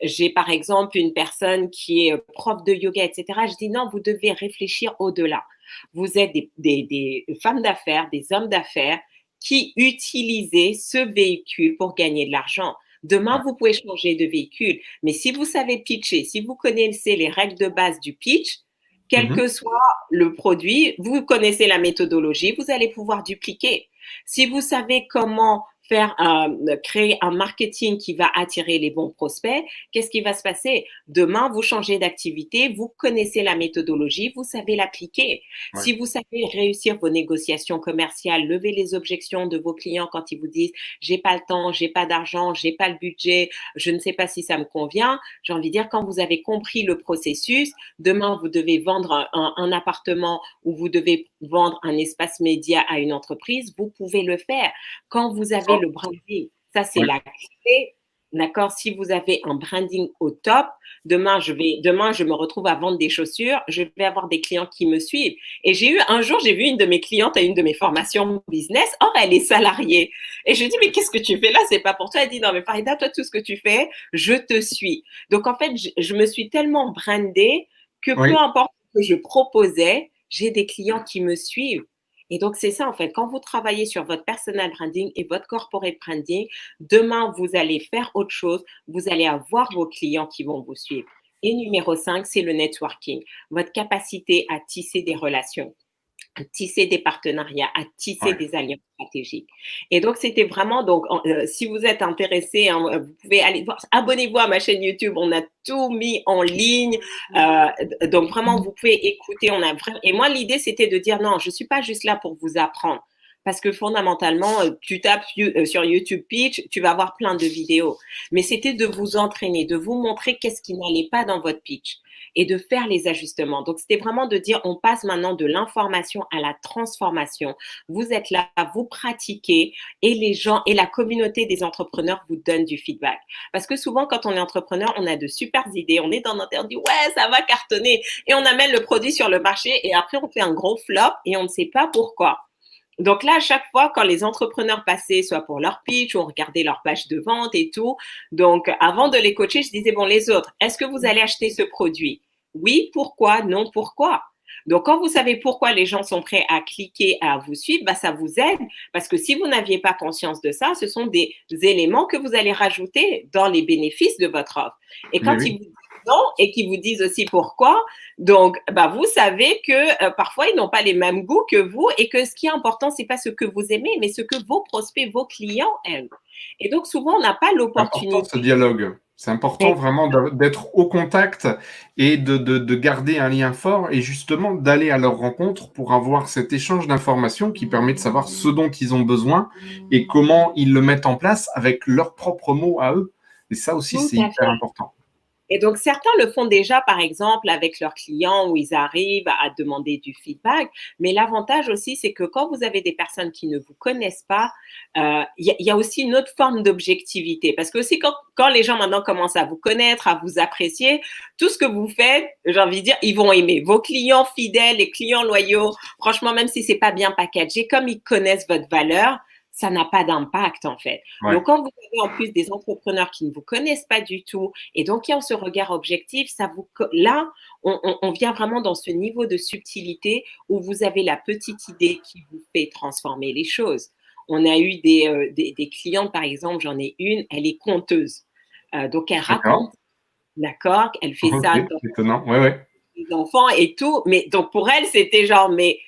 j'ai par exemple une personne qui est prof de yoga, etc. Je dis non, vous devez réfléchir au-delà. Vous êtes des femmes d'affaires, des hommes d'affaires qui utilisez ce véhicule pour gagner de l'argent. Demain, Ouais. vous pouvez changer de véhicule, mais si vous savez pitcher, si vous connaissez les règles de base du pitch, quel Mhm. que soit le produit, vous connaissez la méthodologie, vous allez pouvoir dupliquer. Si vous savez comment créer un marketing qui va attirer les bons prospects, qu'est-ce qui va se passer? Demain, vous changez d'activité, vous connaissez la méthodologie, vous savez l'appliquer. Ouais. Si vous savez réussir vos négociations commerciales, lever les objections de vos clients quand ils vous disent j'ai pas le temps, j'ai pas d'argent, j'ai pas le budget, je ne sais pas si ça me convient. J'ai envie de dire, quand vous avez compris le processus, demain, vous devez vendre un appartement ou vous devez vendre un espace média à une entreprise, vous pouvez le faire. Quand vous avez le branding, ça, c'est Ouais. la clé. D'accord? Si vous avez un branding au top, demain, je me retrouve à vendre des chaussures, je vais avoir des clients qui me suivent. Et un jour, j'ai vu une de mes clientes à une de mes formations business. Or, elle est salariée. Et je lui ai dit, mais qu'est-ce que tu fais là? C'est pas pour toi. Elle dit, non, mais Farida, toi, tout ce que tu fais, je te suis. Donc, en fait, je me suis tellement brandée que peu Oui. importe ce que je proposais, j'ai des clients qui me suivent. Et donc, c'est ça, en fait. Quand vous travaillez sur votre personal branding et votre corporate branding, demain, vous allez faire autre chose. Vous allez avoir vos clients qui vont vous suivre. Et numéro 5, c'est le networking. Votre capacité à tisser des relations, à tisser des partenariats, à tisser Ouais. des alliances stratégiques. Et donc, c'était vraiment, donc, si vous êtes intéressé, hein, vous pouvez aller voir, abonnez-vous à ma chaîne YouTube, on a tout mis en ligne. Donc, vraiment, vous pouvez écouter. Et moi, l'idée, c'était de dire, non, je ne suis pas juste là pour vous apprendre. Parce que fondamentalement, tu tapes sur YouTube Pitch, tu vas avoir plein de vidéos. Mais c'était de vous entraîner, de vous montrer qu'est-ce qui n'allait pas dans votre pitch et de faire les ajustements. Donc, c'était vraiment de dire, on passe maintenant de l'information à la transformation. Vous êtes là, vous pratiquez et les gens et la communauté des entrepreneurs vous donnent du feedback. Parce que souvent, quand on est entrepreneur, on a de super idées, on est dans notre tête, on dit, ouais, ça va cartonner. Et on amène le produit sur le marché et après, on fait un gros flop et on ne sait pas pourquoi. Donc là, à chaque fois, quand les entrepreneurs passaient, soit pour leur pitch ou on regardait leur page de vente et tout, donc avant de les coacher, je disais, bon, les autres, est-ce que vous allez acheter ce produit? Oui, pourquoi? Non, pourquoi? Donc, quand vous savez pourquoi les gens sont prêts à cliquer, à vous suivre, bah, ça vous aide parce que si vous n'aviez pas conscience de ça, ce sont des éléments que vous allez rajouter dans les bénéfices de votre offre. Et Mais quand ils oui. vous disent non et qu'ils vous disent aussi pourquoi, donc bah, vous savez que parfois ils n'ont pas les mêmes goûts que vous et que ce qui est important, c'est pas ce que vous aimez, mais ce que vos prospects, vos clients aiment. Et donc souvent, on n'a pas C'est important ce l'opportunité. dialogue. C'est important vraiment d'être au contact et de garder un lien fort et justement d'aller à leur rencontre pour avoir cet échange d'informations qui permet de savoir ce dont ils ont besoin et comment ils le mettent en place avec leurs propres mots à eux. Et ça aussi, Tout c'est à hyper fait. important. Et donc, certains le font déjà, par exemple, avec leurs clients où ils arrivent à demander du feedback. Mais l'avantage aussi, c'est que quand vous avez des personnes qui ne vous connaissent pas, y a aussi une autre forme d'objectivité. Parce que aussi, quand les gens maintenant commencent à vous connaître, à vous apprécier, tout ce que vous faites, j'ai envie de dire, ils vont aimer. Vos clients fidèles, les clients loyaux, franchement, même si c'est pas bien packagé, comme ils connaissent votre valeur, ça n'a pas d'impact en fait. Ouais. Donc, quand vous avez en plus des entrepreneurs qui ne vous connaissent pas du tout, et donc, il y a ce regard objectif, là, on vient vraiment dans ce niveau de subtilité où vous avez la petite idée qui vous fait transformer les choses. On a eu des clientes, par exemple, j'en ai une, elle est conteuse. Donc, elle D'accord. raconte, d'accord, elle fait Ok. ça Étonnant. Ouais, ouais. les enfants et tout. Mais donc pour elle, c'était genre, mais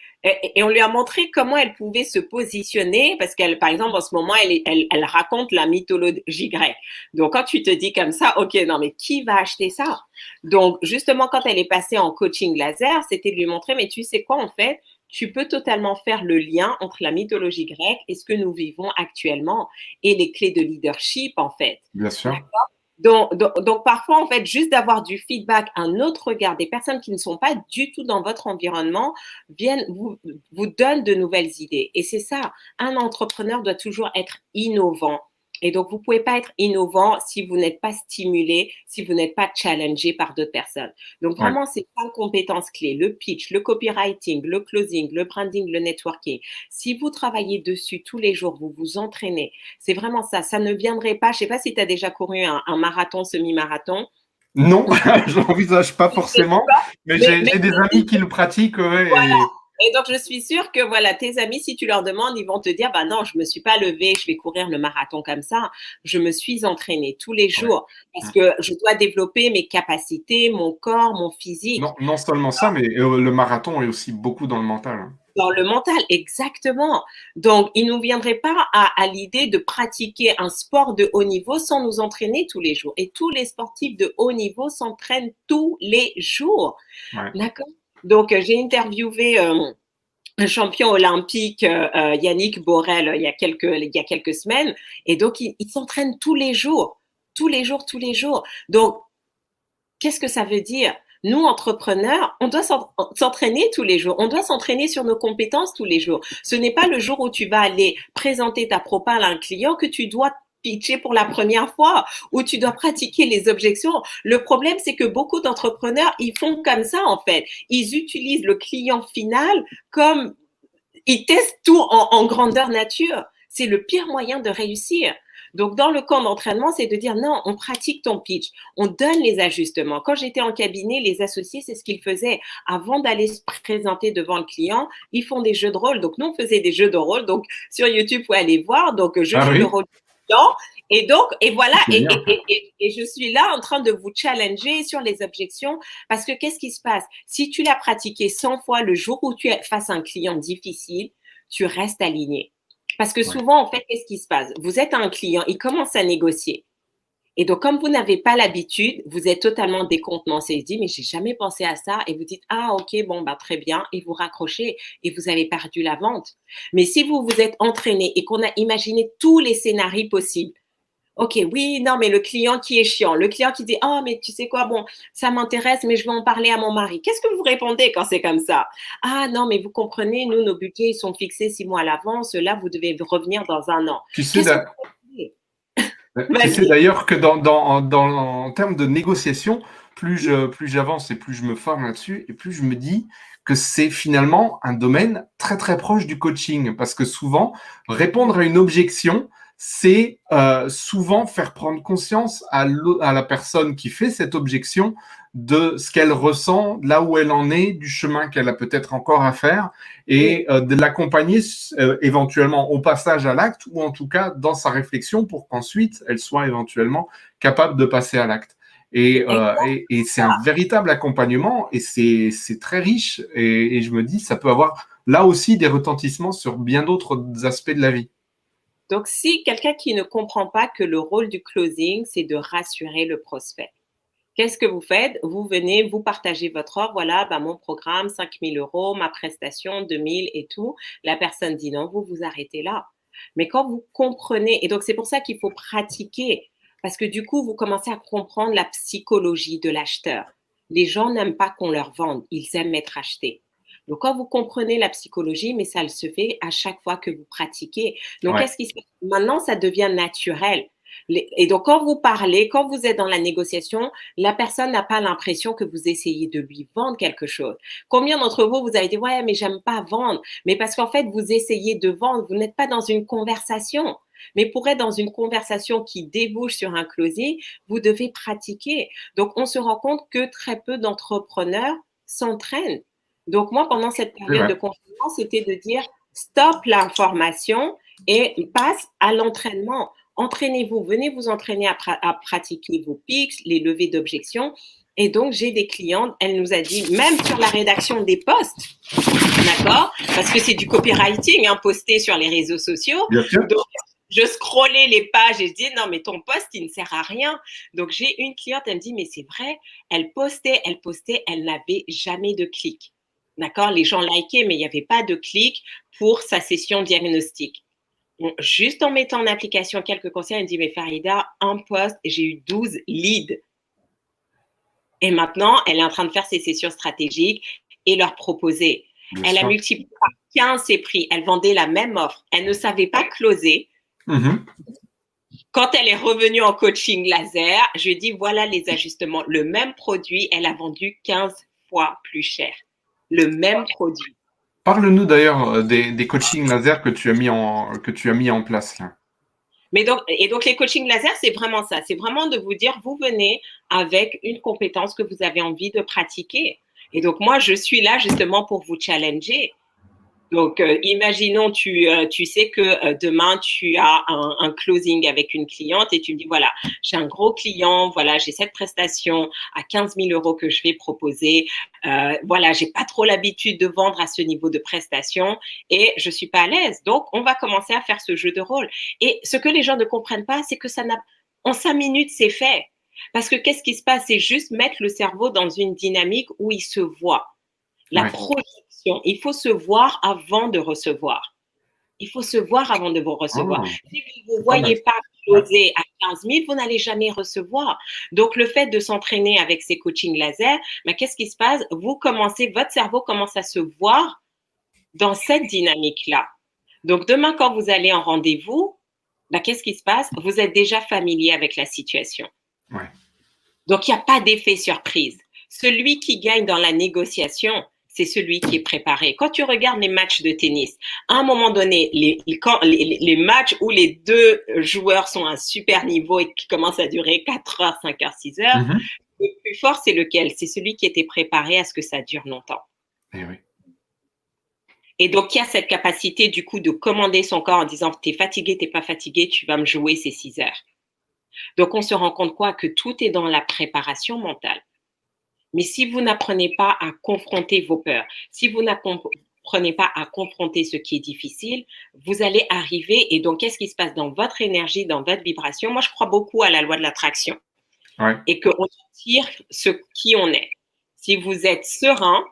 et on lui a montré comment elle pouvait se positionner parce qu'elle, par exemple, en ce moment, elle raconte la mythologie grecque. Donc quand tu te dis comme ça, ok, non mais qui va acheter ça? Donc justement, quand elle est passée en coaching laser, c'était de lui montrer, mais tu sais quoi en fait? tu peux totalement faire le lien entre la mythologie grecque et ce que nous vivons actuellement et les clés de leadership, en fait. Bien sûr. Donc, parfois, en fait, juste d'avoir du feedback, un autre regard, des personnes qui ne sont pas du tout dans votre environnement, vous donnent de nouvelles idées. Et c'est ça, un entrepreneur doit toujours être innovant. Et donc, vous ne pouvez pas être innovant si vous n'êtes pas stimulé, si vous n'êtes pas challengé par d'autres personnes. Donc, Ouais. vraiment, c'est 5 compétences clés, le pitch, le copywriting, le closing, le branding, le networking. Si vous travaillez dessus tous les jours, vous vous entraînez, c'est vraiment ça. Ça ne viendrait pas. Je ne sais pas si tu as déjà couru un marathon, semi-marathon. Non, je l'envisage pas forcément, mais Mais, j'ai des amis qui le pratiquent, ouais, et et donc, je suis sûre que voilà, tes amis, si tu leur demandes, ils vont te dire, bah non, je me suis pas levée, je vais courir le marathon comme ça. Je me suis entraînée tous les ouais. jours parce que je dois développer mes capacités, mon corps, mon physique. Non seulement ça, mais le marathon est aussi beaucoup dans le mental, hein. Dans le mental, exactement. Donc, il ne nous viendrait pas à l'idée de pratiquer un sport de haut niveau sans nous entraîner tous les jours. Et tous les sportifs de haut niveau s'entraînent tous les jours. Ouais. D'accord? Donc, j'ai interviewé un champion olympique, Yannick Borel, il y a quelques semaines. Et donc, il s'entraîne tous les jours. Tous les jours, tous les jours. Donc, qu'est-ce que ça veut dire? Nous, entrepreneurs, on doit s'entraîner tous les jours. On doit s'entraîner sur nos compétences tous les jours. Ce n'est pas le jour où tu vas aller présenter ta propale à un client que tu dois pitcher pour la première fois, où tu dois pratiquer les objections. Le problème, c'est que beaucoup d'entrepreneurs, ils font comme ça, en fait. Ils utilisent le client final comme ils testent tout en grandeur nature. C'est le pire moyen de réussir. Donc, dans le camp d'entraînement, c'est de dire non, on pratique ton pitch, on donne les ajustements. Quand j'étais en cabinet, les associés, c'est ce qu'ils faisaient. Avant d'aller se présenter devant le client, ils font des jeux de rôle. Donc, nous, on faisait des jeux de rôle. Donc, sur YouTube, vous pouvez aller voir. Donc, je Ah joue le oui, rôle du client. Et donc, et voilà, c'est bien. et je suis là en train de vous challenger sur les objections parce que qu'est-ce qui se passe? Si tu l'as pratiqué 100 fois, le jour où tu es face à un client difficile, tu restes aligné. Parce que Ouais. souvent, en fait, qu'est-ce qui se passe? Vous êtes un client, il commence à négocier. Et donc, comme vous n'avez pas l'habitude, vous êtes totalement décontenancé. Il dit, mais j'ai jamais pensé à ça. Et vous dites, ah, ok, bon, bah, très bien. Et vous raccrochez et vous avez perdu la vente. Mais si vous vous êtes entraîné et qu'on a imaginé tous les scénarios possibles, ok, oui, non, mais le client qui est chiant, le client qui dit, oh, mais tu sais quoi, bon, ça m'intéresse, mais je vais en parler à mon mari. Qu'est-ce que vous répondez quand c'est comme ça? Ah, non, mais vous comprenez, nous, nos budgets, ils sont fixés 6 mois à l'avance. Là, vous devez revenir dans un an. Tu sais, Qu'est-ce que vous répondez? tu sais Vas-y. d'ailleurs que en termes de négociation, plus j'avance et plus je me forme là-dessus, et plus je me dis que c'est finalement un domaine très très proche du coaching, parce que souvent, répondre à une objection, c'est souvent faire prendre conscience à la personne qui fait cette objection de ce qu'elle ressent, là où elle en est, du chemin qu'elle a peut-être encore à faire, et de l'accompagner éventuellement au passage à l'acte, ou en tout cas dans sa réflexion pour qu'ensuite elle soit éventuellement capable de passer à l'acte. Et c'est un véritable accompagnement et c'est très riche et je me dis ça peut avoir là aussi des retentissements sur bien d'autres aspects de la vie. Donc, si quelqu'un qui ne comprend pas que le rôle du closing, c'est de rassurer le prospect. Qu'est-ce que vous faites? Vous venez, vous partagez votre offre. Voilà, bah, mon programme, 5 000 €, ma prestation, 2 000 et tout. La personne dit non, vous vous arrêtez là. Mais quand vous comprenez, et donc c'est pour ça qu'il faut pratiquer, parce que du coup, vous commencez à comprendre la psychologie de l'acheteur. Les gens n'aiment pas qu'on leur vende, ils aiment être achetés. Donc, quand vous comprenez la psychologie, mais ça se fait à chaque fois que vous pratiquez. Donc, Ouais. qu'est-ce qui se passe? Maintenant, ça devient naturel. Et donc, quand vous parlez, quand vous êtes dans la négociation, la personne n'a pas l'impression que vous essayez de lui vendre quelque chose. Combien d'entre vous, vous avez dit, ouais, mais j'aime pas vendre. Mais parce qu'en fait, vous essayez de vendre, vous n'êtes pas dans une conversation. Mais pour être dans une conversation qui débouche sur un closing, vous devez pratiquer. Donc, on se rend compte que très peu d'entrepreneurs s'entraînent. Donc, moi, pendant cette C'est période de vrai. confinement, c'était de dire, stop l'information et passe à l'entraînement. Entraînez-vous, venez vous entraîner à pratiquer vos pics, les levées d'objections. Et donc, j'ai des clientes, elle nous a dit, même sur la rédaction des posts, d'accord? Parce que c'est du copywriting, hein, posté sur les réseaux sociaux. Bien sûr. Donc, je scrollais les pages et je dis, non, mais ton post, il ne sert à rien. Donc, j'ai une cliente, elle me dit, mais c'est vrai, elle postait, elle n'avait jamais de clics. D'accord? Les gens likaient, mais il n'y avait pas de clic pour sa session diagnostic. Bon, juste en mettant en application quelques conseils, elle me dit, mais Farida, un post, j'ai eu 12 leads. Et maintenant, elle est en train de faire ses sessions stratégiques et leur proposer. Bien Elle a sûr. multiplié par 15 ses prix. Elle vendait la même offre. Elle ne savait pas closer. Mhm. Quand elle est revenue en coaching laser, je dis voilà les ajustements. Le même produit, elle a vendu 15 fois plus cher. Le même produit. Parle-nous d'ailleurs des coachings laser que tu as mis en place là. Mais donc, et donc, les coachings laser, c'est vraiment ça. C'est vraiment de vous dire, vous venez avec une compétence que vous avez envie de pratiquer. Et donc, moi, je suis là justement pour vous challenger. Donc, imaginons, tu sais que demain, tu as un closing avec une cliente et tu me dis, voilà, j'ai un gros client, voilà, j'ai cette prestation à 15 000 euros que je vais proposer. Voilà, j'ai pas trop l'habitude de vendre à ce niveau de prestation et je suis pas à l'aise. Donc, on va commencer à faire ce jeu de rôle. Et ce que les gens ne comprennent pas, c'est que en 5 minutes, c'est fait. Parce que qu'est-ce qui se passe? C'est juste mettre le cerveau dans une dynamique où il se voit. La Ouais. projection, il faut se voir avant de recevoir. Il faut se voir avant de vous recevoir. Oh, Si vous ne vous c'est pas mal. voyez pas Ouais. closer à 15 000, vous n'allez jamais recevoir. Donc, le fait de s'entraîner avec ces coachings laser, mais qu'est-ce qui se passe? Votre cerveau commence à se voir dans cette dynamique-là. Donc, demain, quand vous allez en rendez-vous, qu'est-ce qui se passe? Vous êtes déjà familier avec la situation. Ouais. Donc, il n'y a pas d'effet surprise. Celui qui gagne dans la négociation, c'est celui qui est préparé. Quand tu regardes les matchs de tennis, à un moment donné, les matchs où les deux joueurs sont à un super niveau et qui commencent à durer 4 heures, 5 heures, 6 heures, Mhm. le plus fort, c'est lequel? C'est celui qui était préparé à ce que ça dure longtemps. Eh oui. Et donc, il y a cette capacité, du coup, de commander son corps en disant, t'es fatigué, t'es pas fatigué, tu vas me jouer ces 6 heures. Donc, on se rend compte quoi? Que tout est dans la préparation mentale. Mais si vous n'apprenez pas à confronter vos peurs, si vous n'apprenez pas à confronter ce qui est difficile, vous allez arriver. Et donc, qu'est-ce qui se passe dans votre énergie, dans votre vibration? Moi, je crois beaucoup à la loi de l'attraction Ouais. et qu'on tire ce qui on est. Si vous êtes serein,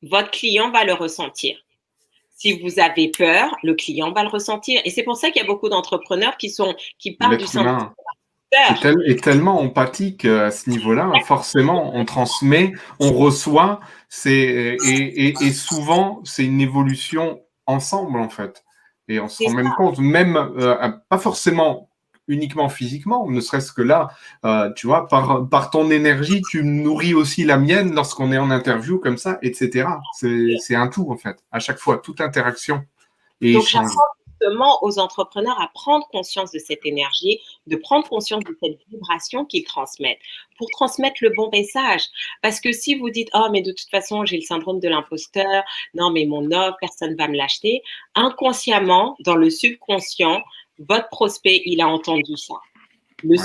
votre client va le ressentir. Si vous avez peur, le client va le ressentir. Et c'est pour ça qu'il y a beaucoup d'entrepreneurs qui parlent du L'être syndrome humain de peur. est tellement empathique à ce niveau-là. Forcément, on transmet, on reçoit. Et souvent, c'est une évolution ensemble, en fait. Et on se C'est rend même compte, même pas forcément uniquement physiquement, ne serait-ce que là, tu vois, par ton énergie, tu nourris aussi la mienne lorsqu'on est en interview comme ça, etc. C'est un tout, en fait, à chaque fois, toute interaction et Donc, échange. j'apprends justement aux entrepreneurs à prendre conscience de cette énergie, de prendre conscience de cette vibration qu'ils transmettent pour transmettre le bon message. Parce que si vous dites, oh, mais de toute façon, j'ai le syndrome de l'imposteur, non, mais mon offre, personne ne va me l'acheter, inconsciemment, dans le subconscient, votre prospect, il a entendu ça. Ouais.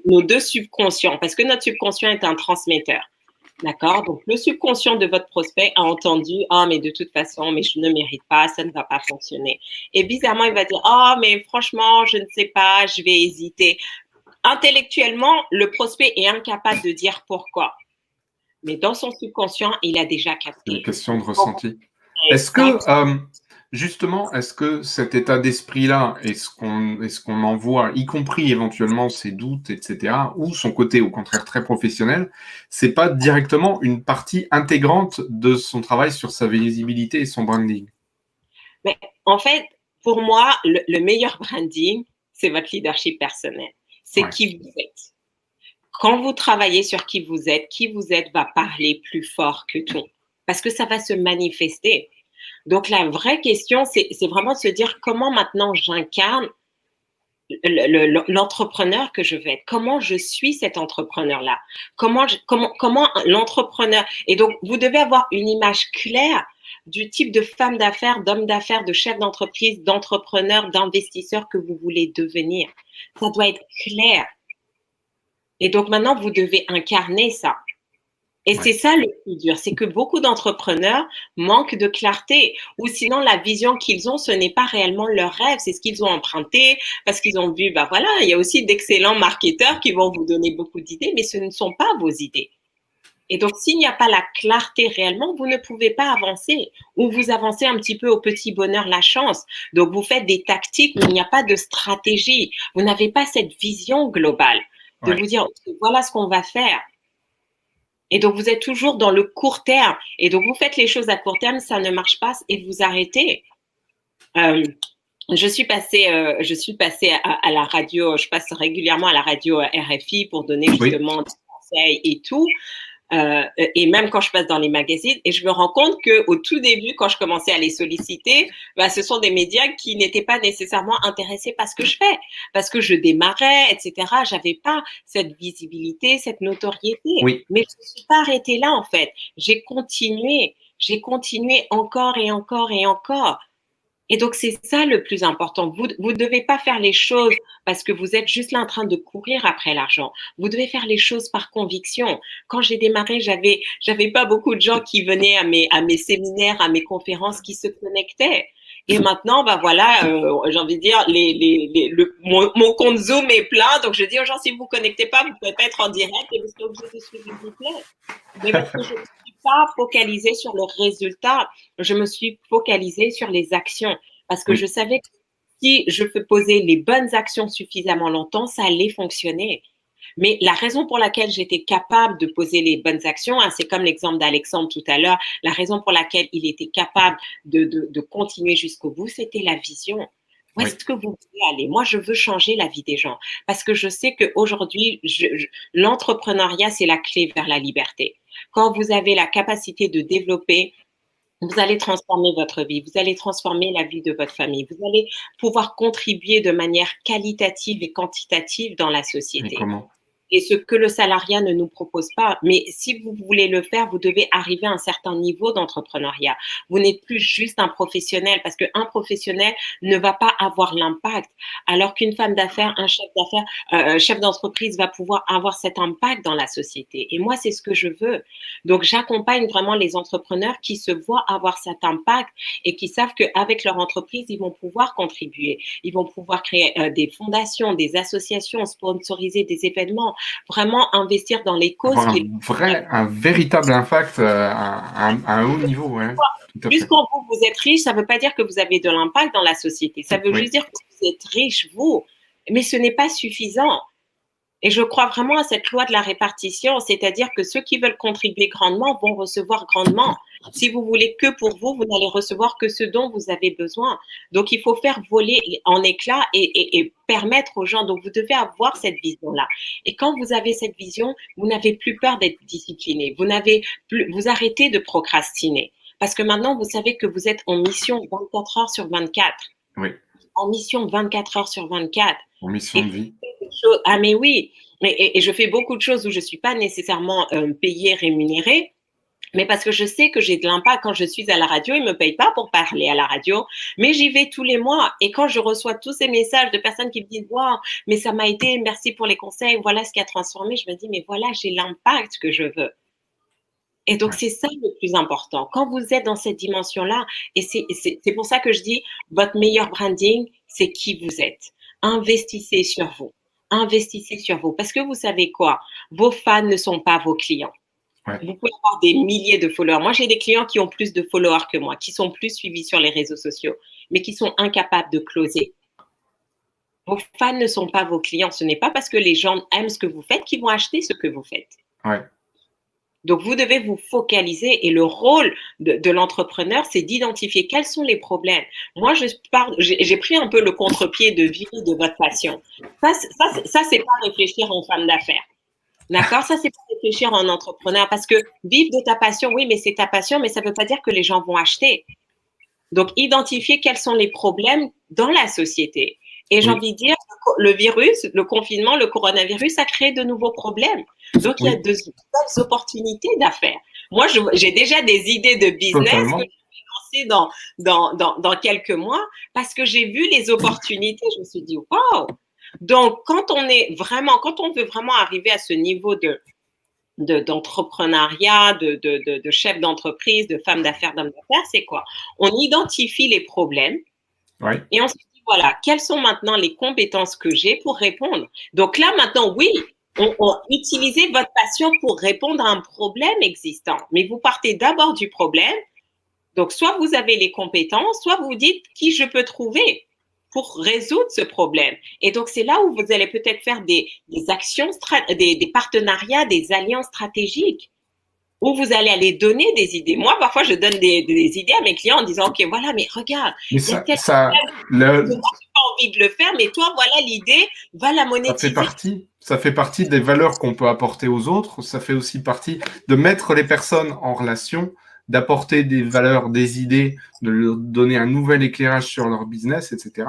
Nos deux subconscients, parce que notre subconscient est un transmetteur. D'accord? Donc, le subconscient de votre prospect a entendu, ah, mais de toute façon, mais je ne mérite pas, ça ne va pas fonctionner. Et bizarrement, il va dire, ah, mais franchement, je ne sais pas, je vais hésiter. Intellectuellement, le prospect est incapable de dire pourquoi. Mais dans son subconscient, il a déjà C'est une capté. question de ressenti. Est-ce que, Exact. justement, est-ce que cet état d'esprit-là, est-ce qu'on en voit, y compris éventuellement ses doutes, etc., ou son côté, au contraire, très professionnel, c'est pas directement une partie intégrante de son travail sur sa visibilité et son branding? Mais en fait, pour moi, le meilleur branding, c'est votre leadership personnel. C'est Ouais, qui vous êtes. Quand vous travaillez sur qui vous êtes va parler plus fort que tout. Parce que ça va se manifester. Donc, la vraie question, c'est vraiment de se dire comment maintenant j'incarne l'entrepreneur que je vais être. Comment je suis cet entrepreneur-là? Comment l'entrepreneur. Et donc, vous devez avoir une image claire du type de femme d'affaires, d'homme d'affaires, de chef d'entreprise, d'entrepreneur, d'investisseur que vous voulez devenir. Ça doit être clair. Et donc, maintenant, vous devez incarner ça. Et ouais. c'est ça le plus dur, c'est que beaucoup d'entrepreneurs manquent de clarté ou sinon la vision qu'ils ont, ce n'est pas réellement leur rêve, c'est ce qu'ils ont emprunté parce qu'ils ont vu, bah voilà, il y a aussi d'excellents marketeurs qui vont vous donner beaucoup d'idées, mais ce ne sont pas vos idées. Et donc, s'il n'y a pas la clarté réellement, vous ne pouvez pas avancer ou vous avancez un petit peu au petit bonheur, la chance. Donc, vous faites des tactiques, mais il n'y a pas de stratégie. Vous n'avez pas cette vision globale de vous dire, voilà ce qu'on va faire. Et donc, vous êtes toujours dans le court terme. Et donc, vous faites les choses à court terme, ça ne marche pas et vous arrêtez. Je suis passée à la radio, je passe régulièrement à la radio RFI pour donner justement des conseils et tout. Et même quand je passe dans les magazines, et je me rends compte que au tout début, quand je commençais à les solliciter, ce sont des médias qui n'étaient pas nécessairement intéressés par ce que je fais, parce que je démarrais, etc. J'avais pas cette visibilité, cette notoriété. Oui. Mais je ne suis pas arrêtée là, en fait. J'ai continué encore et encore et encore. Et donc, c'est ça le plus important. Vous ne devez pas faire les choses parce que vous êtes juste là en train de courir après l'argent. Vous devez faire les choses par conviction. Quand j'ai démarré, j'avais pas beaucoup de gens qui venaient à mes séminaires, à mes conférences, qui se connectaient. Et maintenant, voilà, j'ai envie de dire, mon compte Zoom est plein. Donc, je dis aux gens, si vous ne vous connectez pas, vous ne pouvez pas être en direct et vous serez obligé de suivre le replay. Mais parce que je ne suis pas focalisée sur le résultat, je me suis focalisée sur les actions. Parce que je savais que si je posais les bonnes actions suffisamment longtemps, ça allait fonctionner. Mais la raison pour laquelle j'étais capable de poser les bonnes actions, c'est comme l'exemple d'Alexandre tout à l'heure, la raison pour laquelle il était capable de continuer jusqu'au bout, c'était la vision. Où est-ce que vous voulez aller? Moi, je veux changer la vie des gens parce que je sais qu'aujourd'hui, l'entrepreneuriat, c'est la clé vers la liberté. Quand vous avez la capacité de développer, vous allez transformer votre vie, vous allez transformer la vie de votre famille, vous allez pouvoir contribuer de manière qualitative et quantitative dans la société. Et comment? Et ce que le salariat ne nous propose pas. Mais si vous voulez le faire, vous devez arriver à un certain niveau d'entrepreneuriat. Vous n'êtes plus juste un professionnel parce qu'un professionnel ne va pas avoir l'impact. Alors qu'une femme d'affaires, un chef d'affaires, chef d'entreprise va pouvoir avoir cet impact dans la société. Et moi, c'est ce que je veux. Donc, j'accompagne vraiment les entrepreneurs qui se voient avoir cet impact et qui savent qu'avec leur entreprise, ils vont pouvoir contribuer. Ils vont pouvoir créer des fondations, des associations, sponsoriser des événements, vraiment investir dans les causes. Un véritable impact à un haut niveau. Ouais, juste quand vous êtes riche, ça ne veut pas dire que vous avez de l'impact dans la société. Ça veut juste dire que vous êtes riche, vous. Mais ce n'est pas suffisant. Et je crois vraiment à cette loi de la répartition, c'est-à-dire que ceux qui veulent contribuer grandement vont recevoir grandement. Si vous voulez que pour vous, vous n'allez recevoir que ce dont vous avez besoin. Donc, il faut faire voler en éclats et permettre aux gens. Donc, vous devez avoir cette vision-là. Et quand vous avez cette vision, vous n'avez plus peur d'être discipliné. Vous arrêtez de procrastiner. Parce que maintenant, vous savez que vous êtes en mission 24 heures sur 24. Oui. En mission 24 heures sur 24. En mission de vie. Ah, mais oui. Et je fais beaucoup de choses où je ne suis pas nécessairement payée, rémunérée. Mais parce que je sais que j'ai de l'impact quand je suis à la radio, ils ne me payent pas pour parler à la radio, mais j'y vais tous les mois. Et quand je reçois tous ces messages de personnes qui me disent « Wow, mais ça m'a aidé, merci pour les conseils, voilà ce qui a transformé », je me dis « Mais voilà, j'ai l'impact que je veux ». Et donc, c'est ça le plus important. Quand vous êtes dans cette dimension-là, et c'est pour ça que je dis, votre meilleur branding, c'est qui vous êtes. Investissez sur vous. Investissez sur vous. Parce que vous savez quoi? Vos fans ne sont pas vos clients. Ouais. Vous pouvez avoir des milliers de followers. Moi, j'ai des clients qui ont plus de followers que moi, qui sont plus suivis sur les réseaux sociaux, mais qui sont incapables de closer. Vos fans ne sont pas vos clients. Ce n'est pas parce que les gens aiment ce que vous faites qu'ils vont acheter ce que vous faites. Ouais. Donc, vous devez vous focaliser et le rôle de l'entrepreneur, c'est d'identifier quels sont les problèmes. Moi, j'ai pris un peu le contre-pied de vie de votre passion. Ça c'est pas réfléchir en femme d'affaires. D'accord? Ça, c'est pas réfléchir en entrepreneur parce que vivre de ta passion, oui, mais c'est ta passion, mais ça veut pas dire que les gens vont acheter. Donc, identifier quels sont les problèmes dans la société. Et j'ai envie de dire, le virus, le confinement, le coronavirus a créé de nouveaux problèmes. Donc, il y a de nouvelles opportunités d'affaires. Moi, j'ai déjà des idées de business que je vais lancer dans quelques mois parce que j'ai vu les opportunités. Je me suis dit, wow! Donc, quand on veut vraiment arriver à ce niveau d'entrepreneuriat, de chef d'entreprise, de femme d'affaires, d'homme d'affaires, c'est quoi? On identifie les problèmes et on se dit, voilà, quelles sont maintenant les compétences que j'ai pour répondre? Donc là, maintenant, oui, Utilisez votre passion pour répondre à un problème existant. Mais vous partez d'abord du problème. Donc, soit vous avez les compétences, soit vous dites qui je peux trouver pour résoudre ce problème. Et donc, c'est là où vous allez peut-être faire des actions, des partenariats, des alliances stratégiques, où vous allez aller donner des idées. Moi, parfois, je donne des idées à mes clients en disant, OK, voilà, mais regarde, Mais il y a tel le, moi, j'ai pas envie de le faire, mais toi, voilà l'idée, va la monétiser. ça fait partie des valeurs qu'on peut apporter aux autres. Ça fait aussi partie de mettre les personnes en relation, d'apporter des valeurs, des idées, de leur donner un nouvel éclairage sur leur business, etc.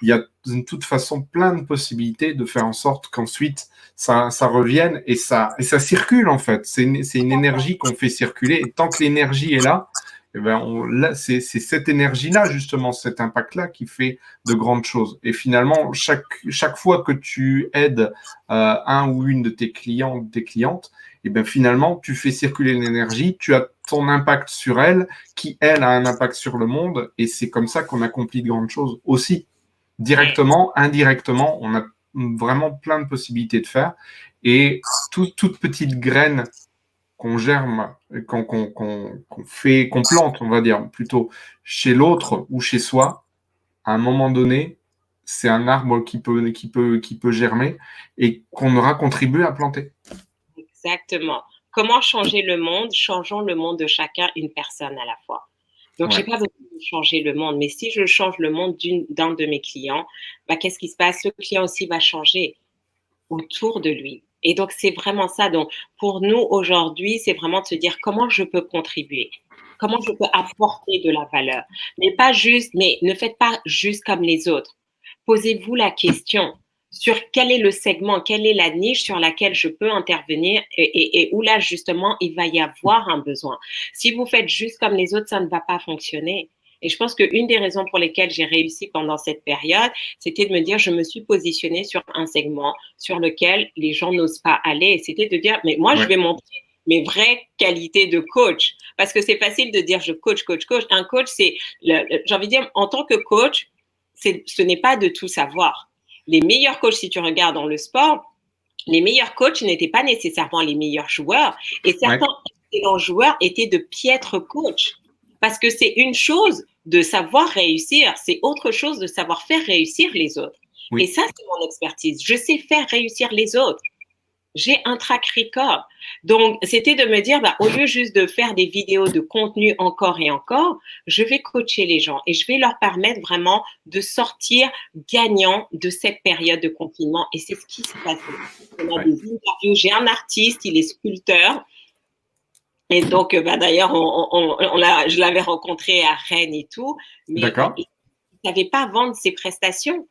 Il y a de toute façon plein de possibilités de faire en sorte qu'ensuite ça revienne et ça circule en fait. C'est une énergie qu'on fait circuler et tant que l'énergie est là, eh ben c'est cette énergie-là, justement, cet impact-là qui fait de grandes choses. Et finalement, chaque fois que tu aides un ou une de tes clients, de tes clientes, et ben finalement, tu fais circuler l'énergie, tu as ton impact sur elle, qui, elle, a un impact sur le monde, et c'est comme ça qu'on accomplit de grandes choses aussi. Directement, indirectement, on a vraiment plein de possibilités de faire. Et toute petite graine qu'on germe, qu'on plante, on va dire, plutôt chez l'autre ou chez soi, à un moment donné, c'est un arbre qui peut germer et qu'on aura contribué à planter. Exactement. Comment changer le monde? Changeons le monde de chacun, une personne à la fois. Donc, j'ai Ouais. pas besoin de changer le monde, mais si je change le monde d'un de mes clients, bah, qu'est-ce qui se passe? Le client aussi va changer autour de lui. Et donc, c'est vraiment ça. Donc, pour nous, aujourd'hui, c'est vraiment de se dire comment je peux contribuer, comment je peux apporter de la valeur. Mais ne faites pas juste comme les autres. Posez-vous la question sur quel est le segment, quelle est la niche sur laquelle je peux intervenir et où là, justement, il va y avoir un besoin. Si vous faites juste comme les autres, ça ne va pas fonctionner. Et je pense qu'une des raisons pour lesquelles j'ai réussi pendant cette période, c'était de me dire, je me suis positionnée sur un segment sur lequel les gens n'osent pas aller. C'était de dire, mais moi, je Ouais. vais montrer mes vraies qualités de coach. Parce que c'est facile de dire, je coach, coach, coach. Un coach, c'est, j'ai envie de dire, en tant que coach, ce n'est pas de tout savoir. Les meilleurs coachs, si tu regardes dans le sport, les meilleurs coachs n'étaient pas nécessairement les meilleurs joueurs. Et certains excellents joueurs étaient de piètres coachs. Parce que c'est une chose de savoir réussir, c'est autre chose de savoir faire réussir les autres. Oui. Et ça, c'est mon expertise. Je sais faire réussir les autres. J'ai un track record. Donc, c'était de me dire, bah, au lieu juste de faire des vidéos de contenu encore et encore, je vais coacher les gens et je vais leur permettre vraiment de sortir gagnant de cette période de confinement. Et c'est ce qui se passe. On a des interviews. J'ai un artiste, il est sculpteur. Et donc, bah, d'ailleurs, je l'avais rencontré à Rennes et tout, mais il ne savait pas vendre ses prestations,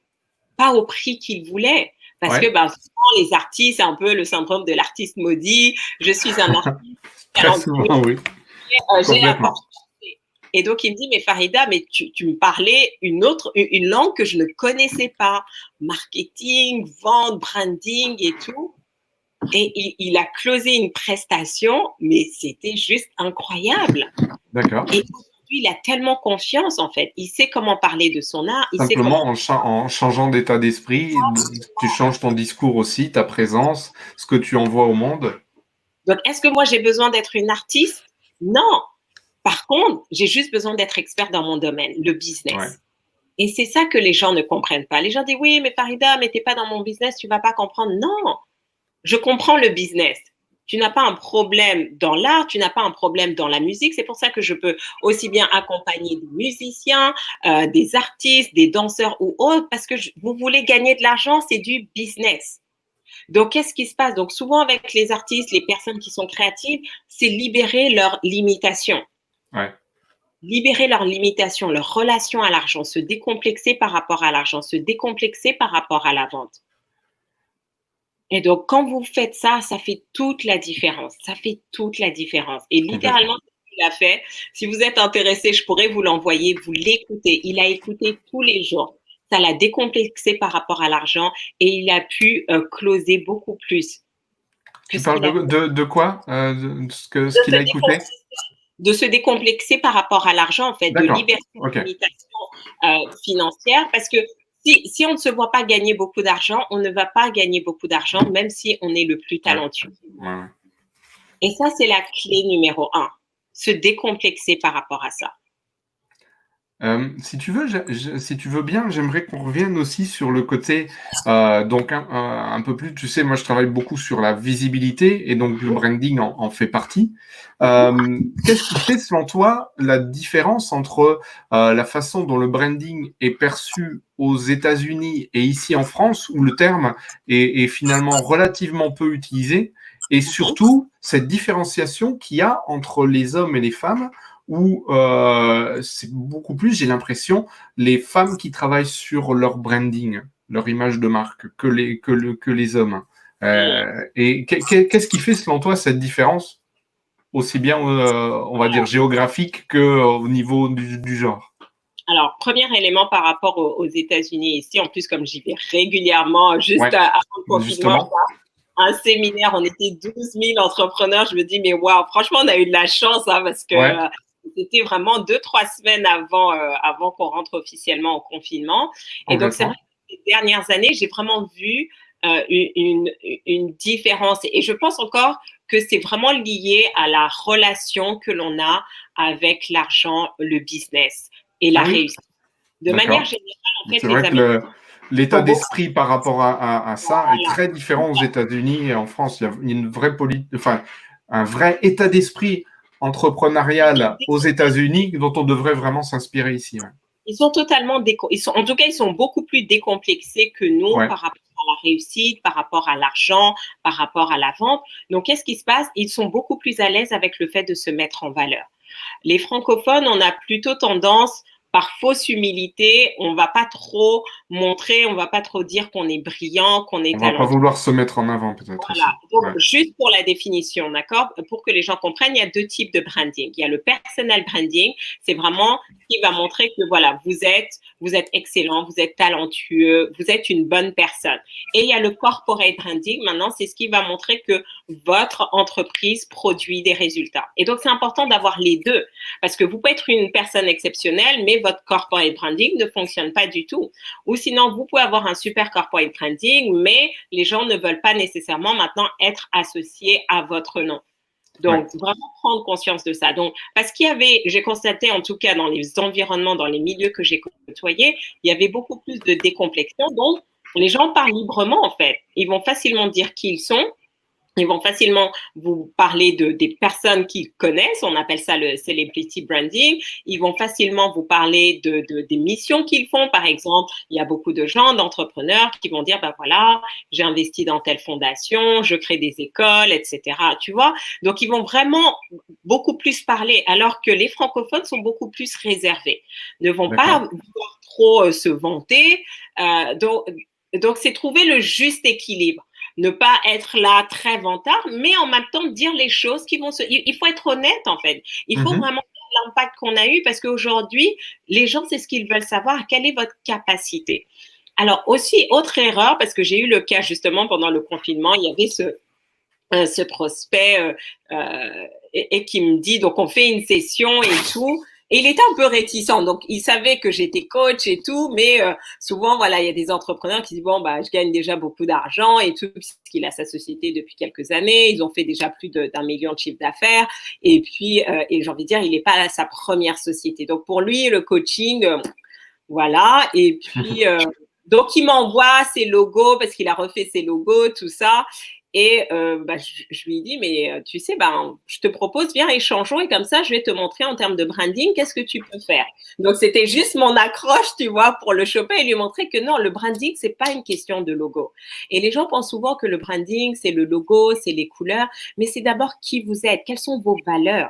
pas au prix qu'il voulait. Parce que bah, souvent, les artistes, c'est un peu le syndrome de l'artiste maudit. Je suis un artiste. Très souvent, oui. J'ai la opportunité. Et donc, il me dit, mais Farida, mais tu me parlais une langue que je ne connaissais pas. Marketing, vente, branding et tout. Et il a closé une prestation, mais c'était juste incroyable. D'accord. Et aujourd'hui, il a tellement confiance, en fait. Il sait comment parler de son art. Simplement en changeant d'état d'esprit, tu changes ton discours aussi, ta présence, ce que tu envoies au monde. Donc, est-ce que moi, j'ai besoin d'être une artiste? Non. Par contre, j'ai juste besoin d'être expert dans mon domaine, le business. Ouais. Et c'est ça que les gens ne comprennent pas. Les gens disent, oui, mais Farida, mais t'es pas dans mon business, tu vas pas comprendre. Non, je comprends le business. Tu n'as pas un problème dans l'art, tu n'as pas un problème dans la musique. C'est pour ça que je peux aussi bien accompagner des musiciens, des artistes, des danseurs ou autres, parce que vous voulez gagner de l'argent, c'est du business. Donc, qu'est-ce qui se passe? Donc, souvent avec les artistes, les personnes qui sont créatives, c'est libérer leurs limitations. Ouais. Libérer leurs limitations, leur relation à l'argent, se décomplexer par rapport à l'argent, se décomplexer par rapport à la vente. Et donc, quand vous faites ça, ça fait toute la différence. Ça fait toute la différence. Et littéralement, ce qu'il a fait, si vous êtes intéressé, je pourrais vous l'envoyer, vous l'écoutez. Il a écouté tous les jours. Ça l'a décomplexé par rapport à l'argent et il a pu closer beaucoup plus. Tu parles de quoi ce qu'il a écouté? De se décomplexer par rapport à l'argent, en fait, de libérer une limitation financière, parce que si on ne se voit pas gagner beaucoup d'argent, on ne va pas gagner beaucoup d'argent, même si on est le plus talentueux. Ouais. Et ça, c'est la clé numéro 1. Se décomplexer par rapport à ça. Si tu veux, si tu veux bien, j'aimerais qu'on revienne aussi sur le côté, donc un peu plus, tu sais, moi je travaille beaucoup sur la visibilité et donc le branding en fait partie. Qu'est-ce qui fait selon toi la différence entre la façon dont le branding est perçu aux États-Unis et ici en France, où le terme est finalement relativement peu utilisé, et surtout cette différenciation qu'il y a entre les hommes et les femmes, où c'est beaucoup plus, j'ai l'impression, les femmes qui travaillent sur leur branding, leur image de marque, que les hommes. Et qu'est-ce qui fait, selon toi, cette différence, aussi bien, on va dire, géographique qu'au niveau du genre? Alors, premier élément par rapport aux États-Unis ici, en plus, comme j'y vais régulièrement, juste avant le confinement, un séminaire, on était 12 000 entrepreneurs. Je me dis, mais waouh, franchement, on a eu de la chance parce que c'était vraiment 2-3 semaines avant qu'on rentre officiellement au confinement. Et donc, c'est vrai que ces dernières années, j'ai vraiment vu une différence. Et je pense encore que c'est vraiment lié à la relation que l'on a avec l'argent, le business et la réussite. De manière générale, en fait, c'est vrai que l'état d'esprit par rapport à ça est très différent aux États-Unis et en France. Il y a une vraie un vrai état d'esprit entrepreneurial aux États-Unis dont on devrait vraiment s'inspirer ici. Ouais. Ils sont totalement en tout cas, ils sont beaucoup plus décomplexés que nous par rapport à la réussite, par rapport à l'argent, par rapport à la vente. Donc, qu'est-ce qui se passe? Ils sont beaucoup plus à l'aise avec le fait de se mettre en valeur. Les francophones, on a plutôt tendance, par fausse humilité, on va pas trop montrer, on va pas trop dire qu'on est brillant, qu'on est talentueux. On va pas vouloir se mettre en avant peut-être. Voilà. Donc, juste pour la définition, d'accord, pour que les gens comprennent, il y a 2 types de branding. Il y a le personal branding, c'est vraiment ce qui va montrer que voilà, vous êtes excellent, vous êtes talentueux, vous êtes une bonne personne. Et il y a le corporate branding. Maintenant, c'est ce qui va montrer que votre entreprise produit des résultats. Et donc, c'est important d'avoir les deux parce que vous pouvez être une personne exceptionnelle, mais votre corporate branding ne fonctionne pas du tout. Ou sinon, vous pouvez avoir un super corporate branding, mais les gens ne veulent pas nécessairement maintenant être associés à votre nom. Donc, vraiment prendre conscience de ça. Donc, parce j'ai constaté en tout cas dans les environnements, dans les milieux que j'ai côtoyés, il y avait beaucoup plus de décomplexion. Donc, les gens parlent librement en fait. Ils vont facilement dire qui ils sont. Ils vont facilement vous parler des personnes qu'ils connaissent. On appelle ça le celebrity branding. Ils vont facilement vous parler des missions qu'ils font. Par exemple, il y a beaucoup de gens, d'entrepreneurs qui vont dire, ben voilà, j'ai investi dans telle fondation, je crée des écoles, etc. Tu vois? Donc, ils vont vraiment beaucoup plus parler, alors que les francophones sont beaucoup plus réservés. Ne vont pas vouloir trop se vanter. Donc, c'est trouver le juste équilibre. Ne pas être là très vantard, mais en même temps dire les choses qui vont il faut être honnête en fait. Il faut vraiment dire l'impact qu'on a eu parce qu'aujourd'hui, les gens, c'est ce qu'ils veulent savoir. Quelle est votre capacité? Alors aussi, autre erreur, parce que j'ai eu le cas justement pendant le confinement, il y avait ce prospect et qui me dit, donc on fait une session et tout. Et il était un peu réticent, donc il savait que j'étais coach et tout, mais souvent, voilà, il y a des entrepreneurs qui disent, bon, bah, je gagne déjà beaucoup d'argent et tout, puisqu'il a sa société depuis quelques années, ils ont fait déjà plus d'1 million de chiffre d'affaires, et puis, et j'ai envie de dire, il n'est pas à sa première société. Donc pour lui, le coaching, voilà, et puis, donc il m'envoie ses logos, parce qu'il a refait ses logos, tout ça. Et je lui dis, mais tu sais, je te propose, viens, échangeons et comme ça, je vais te montrer en termes de branding, qu'est-ce que tu peux faire. Donc, c'était juste mon accroche, tu vois, pour le choper et lui montrer que non, le branding, c'est pas une question de logo. Et les gens pensent souvent que le branding, c'est le logo, c'est les couleurs, mais c'est d'abord qui vous êtes, quelles sont vos valeurs.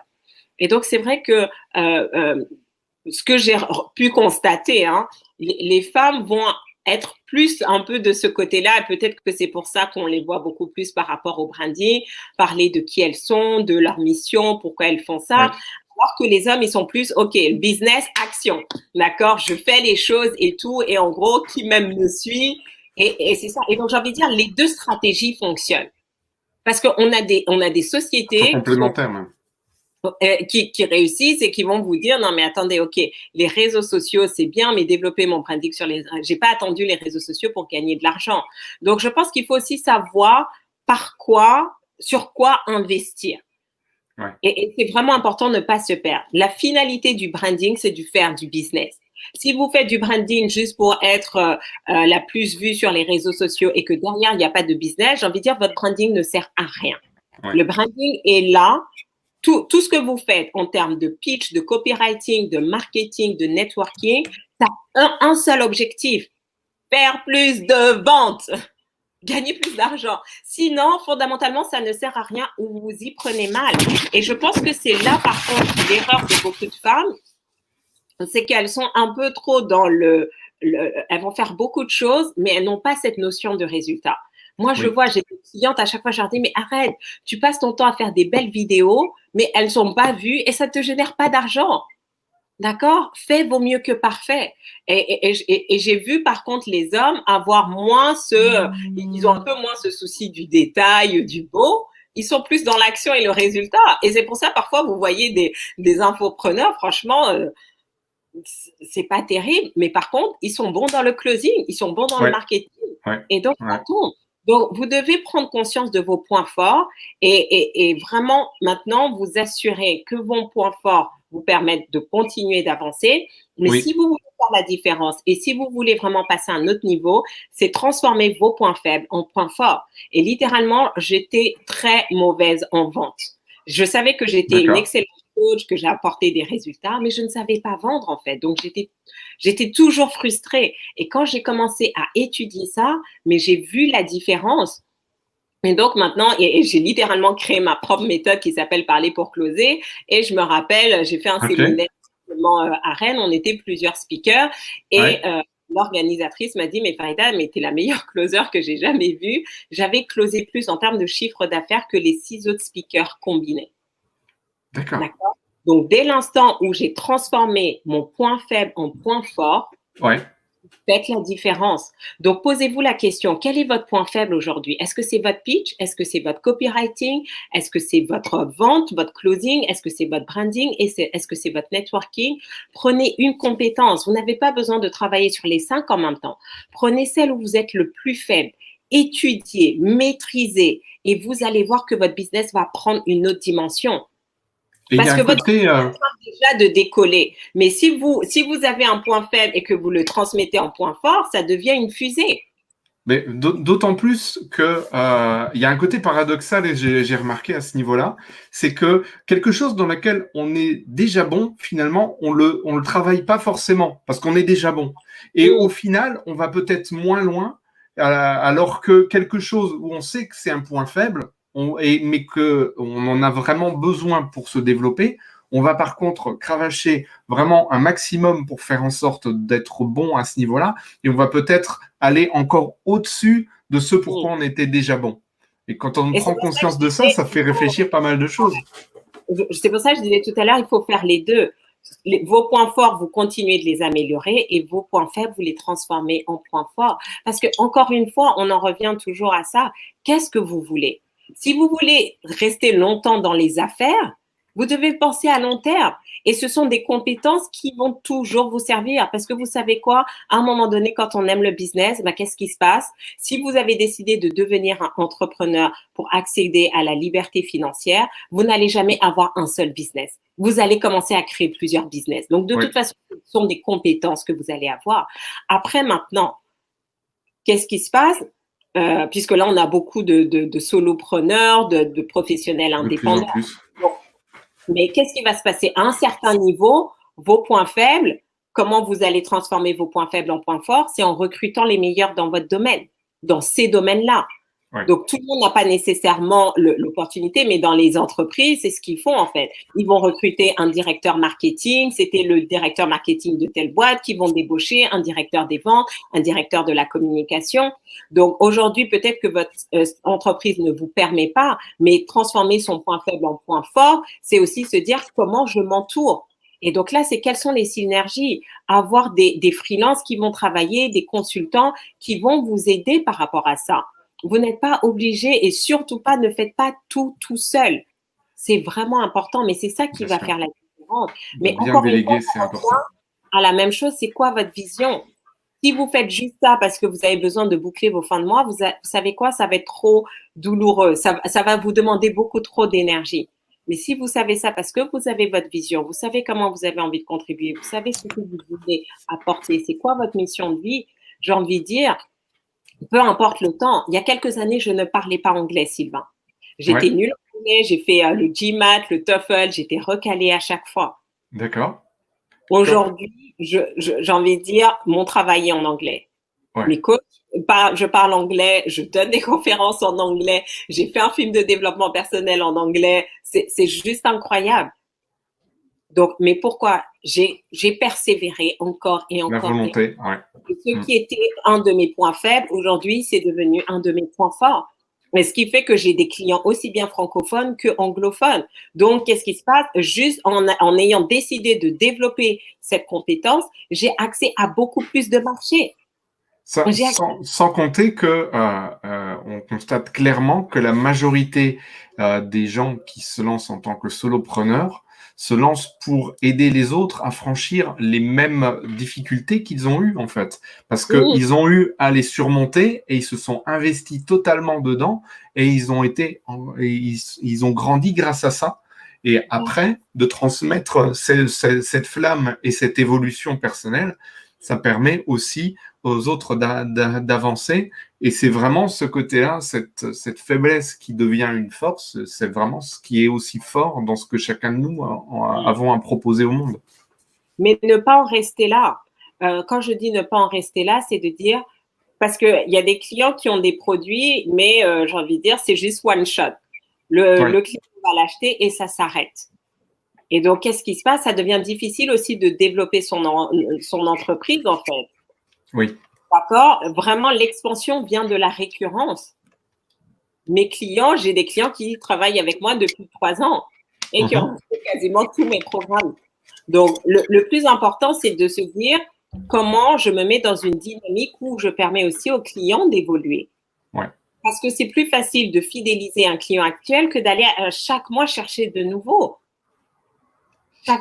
Et donc, c'est vrai que ce que j'ai pu constater, hein, les femmes vont être plus un peu de ce côté-là. Et peut-être que c'est pour ça qu'on les voit beaucoup plus par rapport au branding, parler de qui elles sont, de leur mission, pourquoi elles font ça. Alors que les hommes, ils sont plus, OK, business, action. D'accord, je fais les choses et tout. Et en gros, qui même me suit. Et c'est ça. Et donc, j'ai envie de dire, les deux stratégies fonctionnent. Parce qu'on a des sociétés. Complémentaires, même. qui réussissent et qui vont vous dire non mais attendez, ok, les réseaux sociaux c'est bien, mais développer mon branding j'ai pas attendu les réseaux sociaux pour gagner de l'argent. Donc je pense qu'il faut aussi savoir sur quoi investir. Ouais. Et c'est vraiment important de ne pas se perdre. La finalité du branding, c'est de faire du business. Si vous faites du branding juste pour être la plus vue sur les réseaux sociaux et que derrière, il n'y a pas de business, j'ai envie de dire, votre branding ne sert à rien. Ouais. Le branding est là. Tout ce que vous faites en termes de pitch, de copywriting, de marketing, de networking, ça a un seul objectif, faire plus de ventes, gagner plus d'argent. Sinon, fondamentalement, ça ne sert à rien ou vous y prenez mal. Et je pense que c'est là, par contre, l'erreur de beaucoup de femmes, c'est qu'elles sont un peu trop dans elles vont faire beaucoup de choses, mais elles n'ont pas cette notion de résultat. Moi, je vois, j'ai des clientes, à chaque fois, je leur dis, mais arrête, tu passes ton temps à faire des belles vidéos, mais elles ne sont pas vues et ça ne te génère pas d'argent. D'accord? Fait vaut mieux que parfait. Et j'ai vu, par contre, les hommes avoir ils ont un peu moins ce souci du détail, du beau. Ils sont plus dans l'action et le résultat. Et c'est pour ça, parfois, vous voyez des infopreneurs, franchement, c'est pas terrible, mais par contre, ils sont bons dans le closing, ils sont bons dans le marketing. Et donc, ça tombe. Donc, vous devez prendre conscience de vos points forts et vraiment maintenant vous assurer que vos points forts vous permettent de continuer d'avancer. Mais si vous voulez faire la différence et si vous voulez vraiment passer à un autre niveau, c'est transformer vos points faibles en points forts. Et littéralement, j'étais très mauvaise en vente. Je savais que j'étais une excellente coach, que j'ai apporté des résultats, mais je ne savais pas vendre en fait. Donc, j'étais toujours frustrée. Et quand j'ai commencé à étudier ça, mais j'ai vu la différence. Et donc maintenant, et j'ai littéralement créé ma propre méthode qui s'appelle Parler pour closer. Et je me rappelle, j'ai fait un séminaire à Rennes, on était plusieurs speakers et l'organisatrice m'a dit, mais Farida, mais t'es la meilleure closer que j'ai jamais vue. J'avais closé plus en termes de chiffre d'affaires que les 6 autres speakers combinés. D'accord. Donc, dès l'instant où j'ai transformé mon point faible en point fort, faites la différence. Donc, posez-vous la question, quel est votre point faible aujourd'hui? Est-ce que c'est votre pitch? Est-ce que c'est votre copywriting? Est-ce que c'est votre vente, votre closing? Est-ce que c'est votre branding? Est-ce que c'est votre networking? Prenez une compétence. Vous n'avez pas besoin de travailler sur les 5 en même temps. Prenez celle où vous êtes le plus faible. Étudiez, maîtrisez et vous allez voir que votre business va prendre une autre dimension. Parce que votre business est en train déjà de décoller. Mais si vous avez un point faible et que vous le transmettez en point fort, ça devient une fusée. Mais d'autant plus que il y a un côté paradoxal et j'ai remarqué à ce niveau-là, c'est que quelque chose dans lequel on est déjà bon, finalement, on le travaille pas forcément parce qu'on est déjà bon. Et au final, on va peut-être moins loin, alors que quelque chose où on sait que c'est un point faible, mais que on en a vraiment besoin pour se développer. On va par contre cravacher vraiment un maximum pour faire en sorte d'être bon à ce niveau-là et on va peut-être aller encore au-dessus de ce pourquoi on était déjà bon. Et quand on prend conscience de ça, ça fait réfléchir pas mal de choses. C'est pour ça que je disais tout à l'heure, il faut faire les deux. Vos points forts, vous continuez de les améliorer et vos points faibles, vous les transformez en points forts. Parce que, encore une fois, on en revient toujours à ça. Qu'est-ce que vous voulez? Si vous voulez rester longtemps dans les affaires, vous devez penser à long terme. Et ce sont des compétences qui vont toujours vous servir. Parce que vous savez quoi? À un moment donné, quand on aime le business, qu'est-ce qui se passe? Si vous avez décidé de devenir un entrepreneur pour accéder à la liberté financière, vous n'allez jamais avoir un seul business. Vous allez commencer à créer plusieurs business. Donc, de toute façon, ce sont des compétences que vous allez avoir. Après, maintenant, qu'est-ce qui se passe? Puisque là, on a beaucoup de solopreneurs, de professionnels indépendants. De plus en plus. Bon. Mais qu'est-ce qui va se passer? À un certain niveau, vos points faibles, comment vous allez transformer vos points faibles en points forts? C'est en recrutant les meilleurs dans votre domaine, dans ces domaines-là. Donc, tout le monde n'a pas nécessairement l'opportunité, mais dans les entreprises, c'est ce qu'ils font en fait. Ils vont recruter un directeur marketing, c'était le directeur marketing de telle boîte, qui vont débaucher un directeur des ventes, un directeur de la communication. Donc, aujourd'hui, peut-être que votre entreprise ne vous permet pas, mais transformer son point faible en point fort, c'est aussi se dire comment je m'entoure. Et donc là, c'est quelles sont les synergies? Avoir des freelances qui vont travailler, des consultants qui vont vous aider par rapport à ça. Vous n'êtes pas obligé et surtout pas, ne faites pas tout seul. c'est vraiment important, mais c'est ça qui Bien va sûr. faire la différence. De Mais bien encore une fois, déléguer, c'est important. à la même chose, c'est quoi votre vision? Si vous faites juste ça parce que vous avez besoin de boucler vos fins de mois, vous savez quoi? Ça va être trop douloureux. Ça va vous demander beaucoup trop d'énergie. Mais si vous savez ça parce que vous avez votre vision, vous savez comment vous avez envie de contribuer, vous savez ce que vous voulez apporter, c'est quoi votre mission de vie, j'ai envie de dire, peu importe le temps. Il y a quelques années, je ne parlais pas anglais, Sylvain. J'étais Ouais, nulle en anglais, j'ai fait le GMAT, le TOEFL, j'étais recalée à chaque fois. d'accord. Aujourd'hui, j'ai envie de dire, mon travail est en anglais. Ouais. Mes coachs, je parle anglais, je donne des conférences en anglais, j'ai fait un film de développement personnel en anglais. C'est juste incroyable. Donc, mais pourquoi? J'ai persévéré encore et La encore et volonté, ouais. et ce qui était un de mes points faibles, aujourd'hui, c'est devenu un de mes points forts. Mais ce qui fait que j'ai des clients aussi bien francophones que anglophones. Donc, qu'est-ce qui se passe? Juste en ayant décidé de développer cette compétence, j'ai accès à beaucoup plus de marchés. J'ai accès. Sans compter que on constate clairement que la majorité des gens qui se lancent en tant que solopreneurs se lancent pour aider les autres à franchir les mêmes difficultés qu'ils ont eues en fait, parce Oui, qu'ils ont eu à les surmonter et ils se sont investis totalement dedans et ils ont grandi grâce à ça. Et après, de transmettre cette flamme et cette évolution personnelle, ça permet aussi aux autres d'avancer. Et c'est vraiment ce côté-là, cette faiblesse qui devient une force, c'est vraiment ce qui est aussi fort dans ce que chacun de nous avons à proposer au monde. mais ne pas en rester là. Quand je dis ne pas en rester là, c'est de dire, parce qu'il y a des clients qui ont des produits, mais j'ai envie de dire, c'est juste one shot. Oui, Le client va l'acheter et ça s'arrête. Et donc, qu'est-ce qui se passe? Ça devient difficile aussi de développer son entreprise, en fait. oui. D'accord? Vraiment, l'expansion vient de la récurrence. Mes clients, j'ai des clients qui travaillent avec moi depuis 3 ans et qui Mhm. ont fait quasiment tous mes programmes. Donc, le plus important, c'est de se dire comment je me mets dans une dynamique où je permets aussi aux clients d'évoluer. Ouais. Parce que c'est plus facile de fidéliser un client actuel que d'aller chaque mois chercher de nouveaux.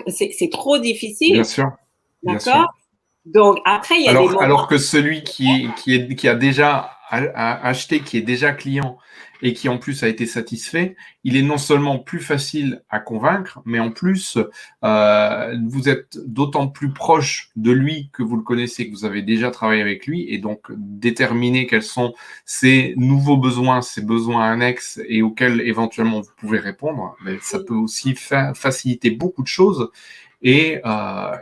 C'est trop Bien difficile. sûr, bien sûr. D'accord? Donc, après, il y a des Alors moments. que celui qui a déjà acheté, qui est déjà client et qui en plus a été satisfait, il est non seulement plus facile à convaincre, mais en plus, vous êtes d'autant plus proche de lui que vous le connaissez, que vous avez déjà travaillé avec lui, et donc déterminer quels sont ses nouveaux besoins, ses besoins annexes et auxquels éventuellement vous pouvez répondre, mais ça peut aussi faciliter beaucoup de choses Toute et la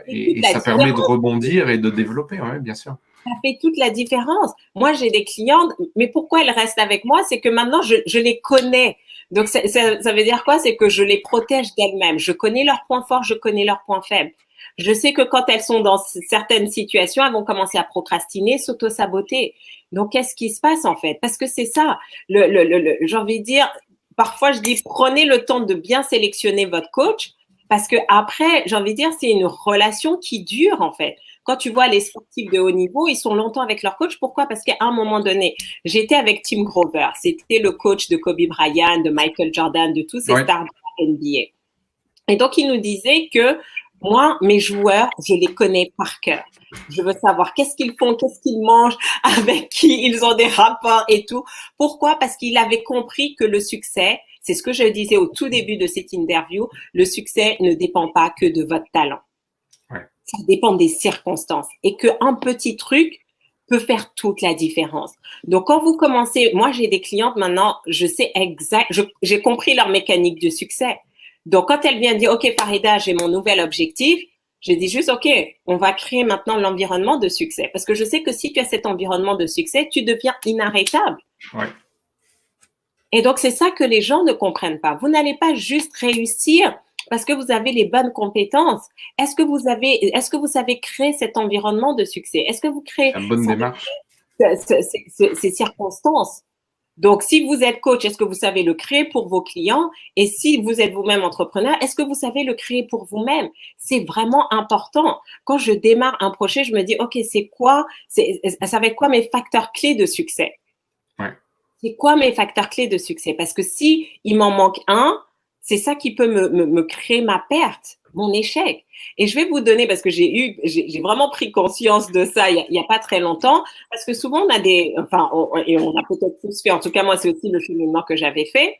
ça permet de différence. rebondir et de développer, ouais, bien sûr. Ça fait toute la différence. Moi, j'ai des clientes, mais pourquoi elles restent avec moi? C'est que maintenant, je les connais. Donc, ça veut dire quoi? C'est que je les protège d'elles-mêmes. Je connais leurs points forts, je connais leurs points faibles. Je sais que quand elles sont dans certaines situations, elles vont commencer à procrastiner, s'auto-saboter. Donc, qu'est-ce qui se passe en fait? Parce que c'est ça. J'ai envie de dire, parfois, je dis, prenez le temps de bien sélectionner votre coach parce que après, j'ai envie de dire, c'est une relation qui dure en fait. Quand tu vois les sportifs de haut niveau, ils sont longtemps avec leur coach. Pourquoi? Parce qu'à un moment donné, j'étais avec Tim Grover. C'était le coach de Kobe Bryant, de Michael Jordan, de tous ces Oui, stars de la NBA. Et donc, il nous disait que moi, mes joueurs, je les connais par cœur. Je veux savoir qu'est-ce qu'ils font, qu'est-ce qu'ils mangent, avec qui ils ont des rapports et tout. Pourquoi? Parce qu'il avait compris que le succès, c'est ce que je disais au tout début de cette interview, le succès ne dépend pas que de votre talent. ouais. Ça dépend des circonstances et qu'un petit truc peut faire toute la différence. Donc, quand vous commencez, moi, j'ai des clientes maintenant, je sais exact, j'ai compris leur mécanique de succès. Donc, quand elle vient dire, OK, Farida, j'ai mon nouvel objectif, je dis juste, OK, on va créer maintenant l'environnement de succès. Parce que je sais que si tu as cet environnement de succès, tu deviens inarrêtable. Ouais. Et donc, c'est ça que les gens ne comprennent pas. Vous n'allez pas juste réussir parce que vous avez les bonnes compétences. Est-ce que vous savez créer cet environnement de succès? Est-ce que vous créez C'est une bonne démarche. ces circonstances? Donc, si vous êtes coach, est-ce que vous savez le créer pour vos clients? Et si vous êtes vous-même entrepreneur, est-ce que vous savez le créer pour vous-même? C'est vraiment important. Quand je démarre un projet, je me dis, OK, ça va être quoi mes facteurs clés de succès? Ouais. C'est quoi mes facteurs clés de succès? Parce que si il m'en manque un, c'est ça qui peut me créer ma perte, mon échec. Et je vais vous donner, parce que j'ai vraiment pris conscience de ça il y a pas très longtemps, parce que souvent on a et on a peut-être tous fait, en tout cas moi c'est aussi le cheminement que j'avais fait.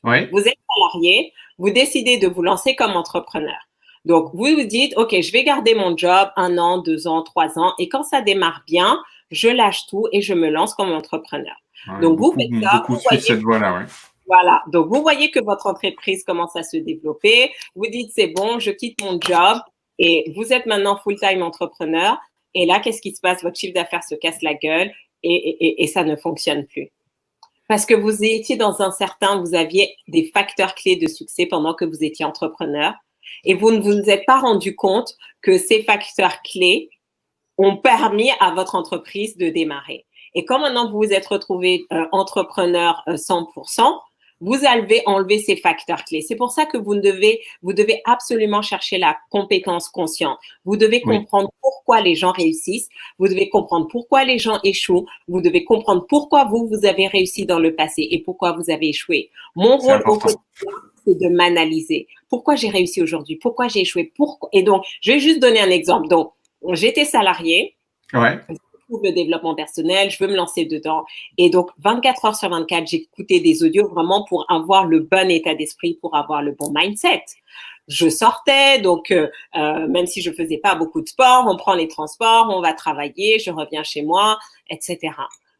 Oui. Vous êtes salarié, vous décidez de vous lancer comme entrepreneur. Donc, vous vous dites, OK, je vais garder mon job 1 an, 2 ans, 3 ans, et quand ça démarre bien, je lâche tout et je me lance comme entrepreneur. Ouais, Donc, vous faites ça, beaucoup vous suivent voyez, cette voie-là, ouais. voilà. Donc, vous voyez que votre entreprise commence à se développer. Vous dites, c'est bon, je quitte mon job et vous êtes maintenant full-time entrepreneur. Et là, qu'est-ce qui se passe? Votre chiffre d'affaires se casse la gueule et ça ne fonctionne plus. Parce que vous étiez vous aviez des facteurs clés de succès pendant que vous étiez entrepreneur et vous ne vous êtes pas rendu compte que ces facteurs clés ont permis à votre entreprise de démarrer. Et quand maintenant vous vous êtes retrouvé entrepreneur 100%, vous avez enlevé ces facteurs clés. C'est pour ça que vous devez absolument chercher la compétence consciente. Vous devez Oui, comprendre pourquoi les gens réussissent. Vous devez comprendre pourquoi les gens échouent. Vous devez comprendre pourquoi vous avez réussi dans le passé et pourquoi vous avez échoué. Mon c'est rôle au important. quotidien, c'est de m'analyser. Pourquoi j'ai réussi aujourd'hui? Pourquoi j'ai échoué? Et donc, je vais juste donner un exemple. Donc, j'étais salariée. Ouais, Le développement personnel, je veux me lancer dedans. Et donc, 24 heures sur 24, j'écoutais des audios vraiment pour avoir le bon état d'esprit, pour avoir le bon mindset. Je sortais, donc même si je faisais pas beaucoup de sport, on prend les transports, on va travailler, je reviens chez moi, etc.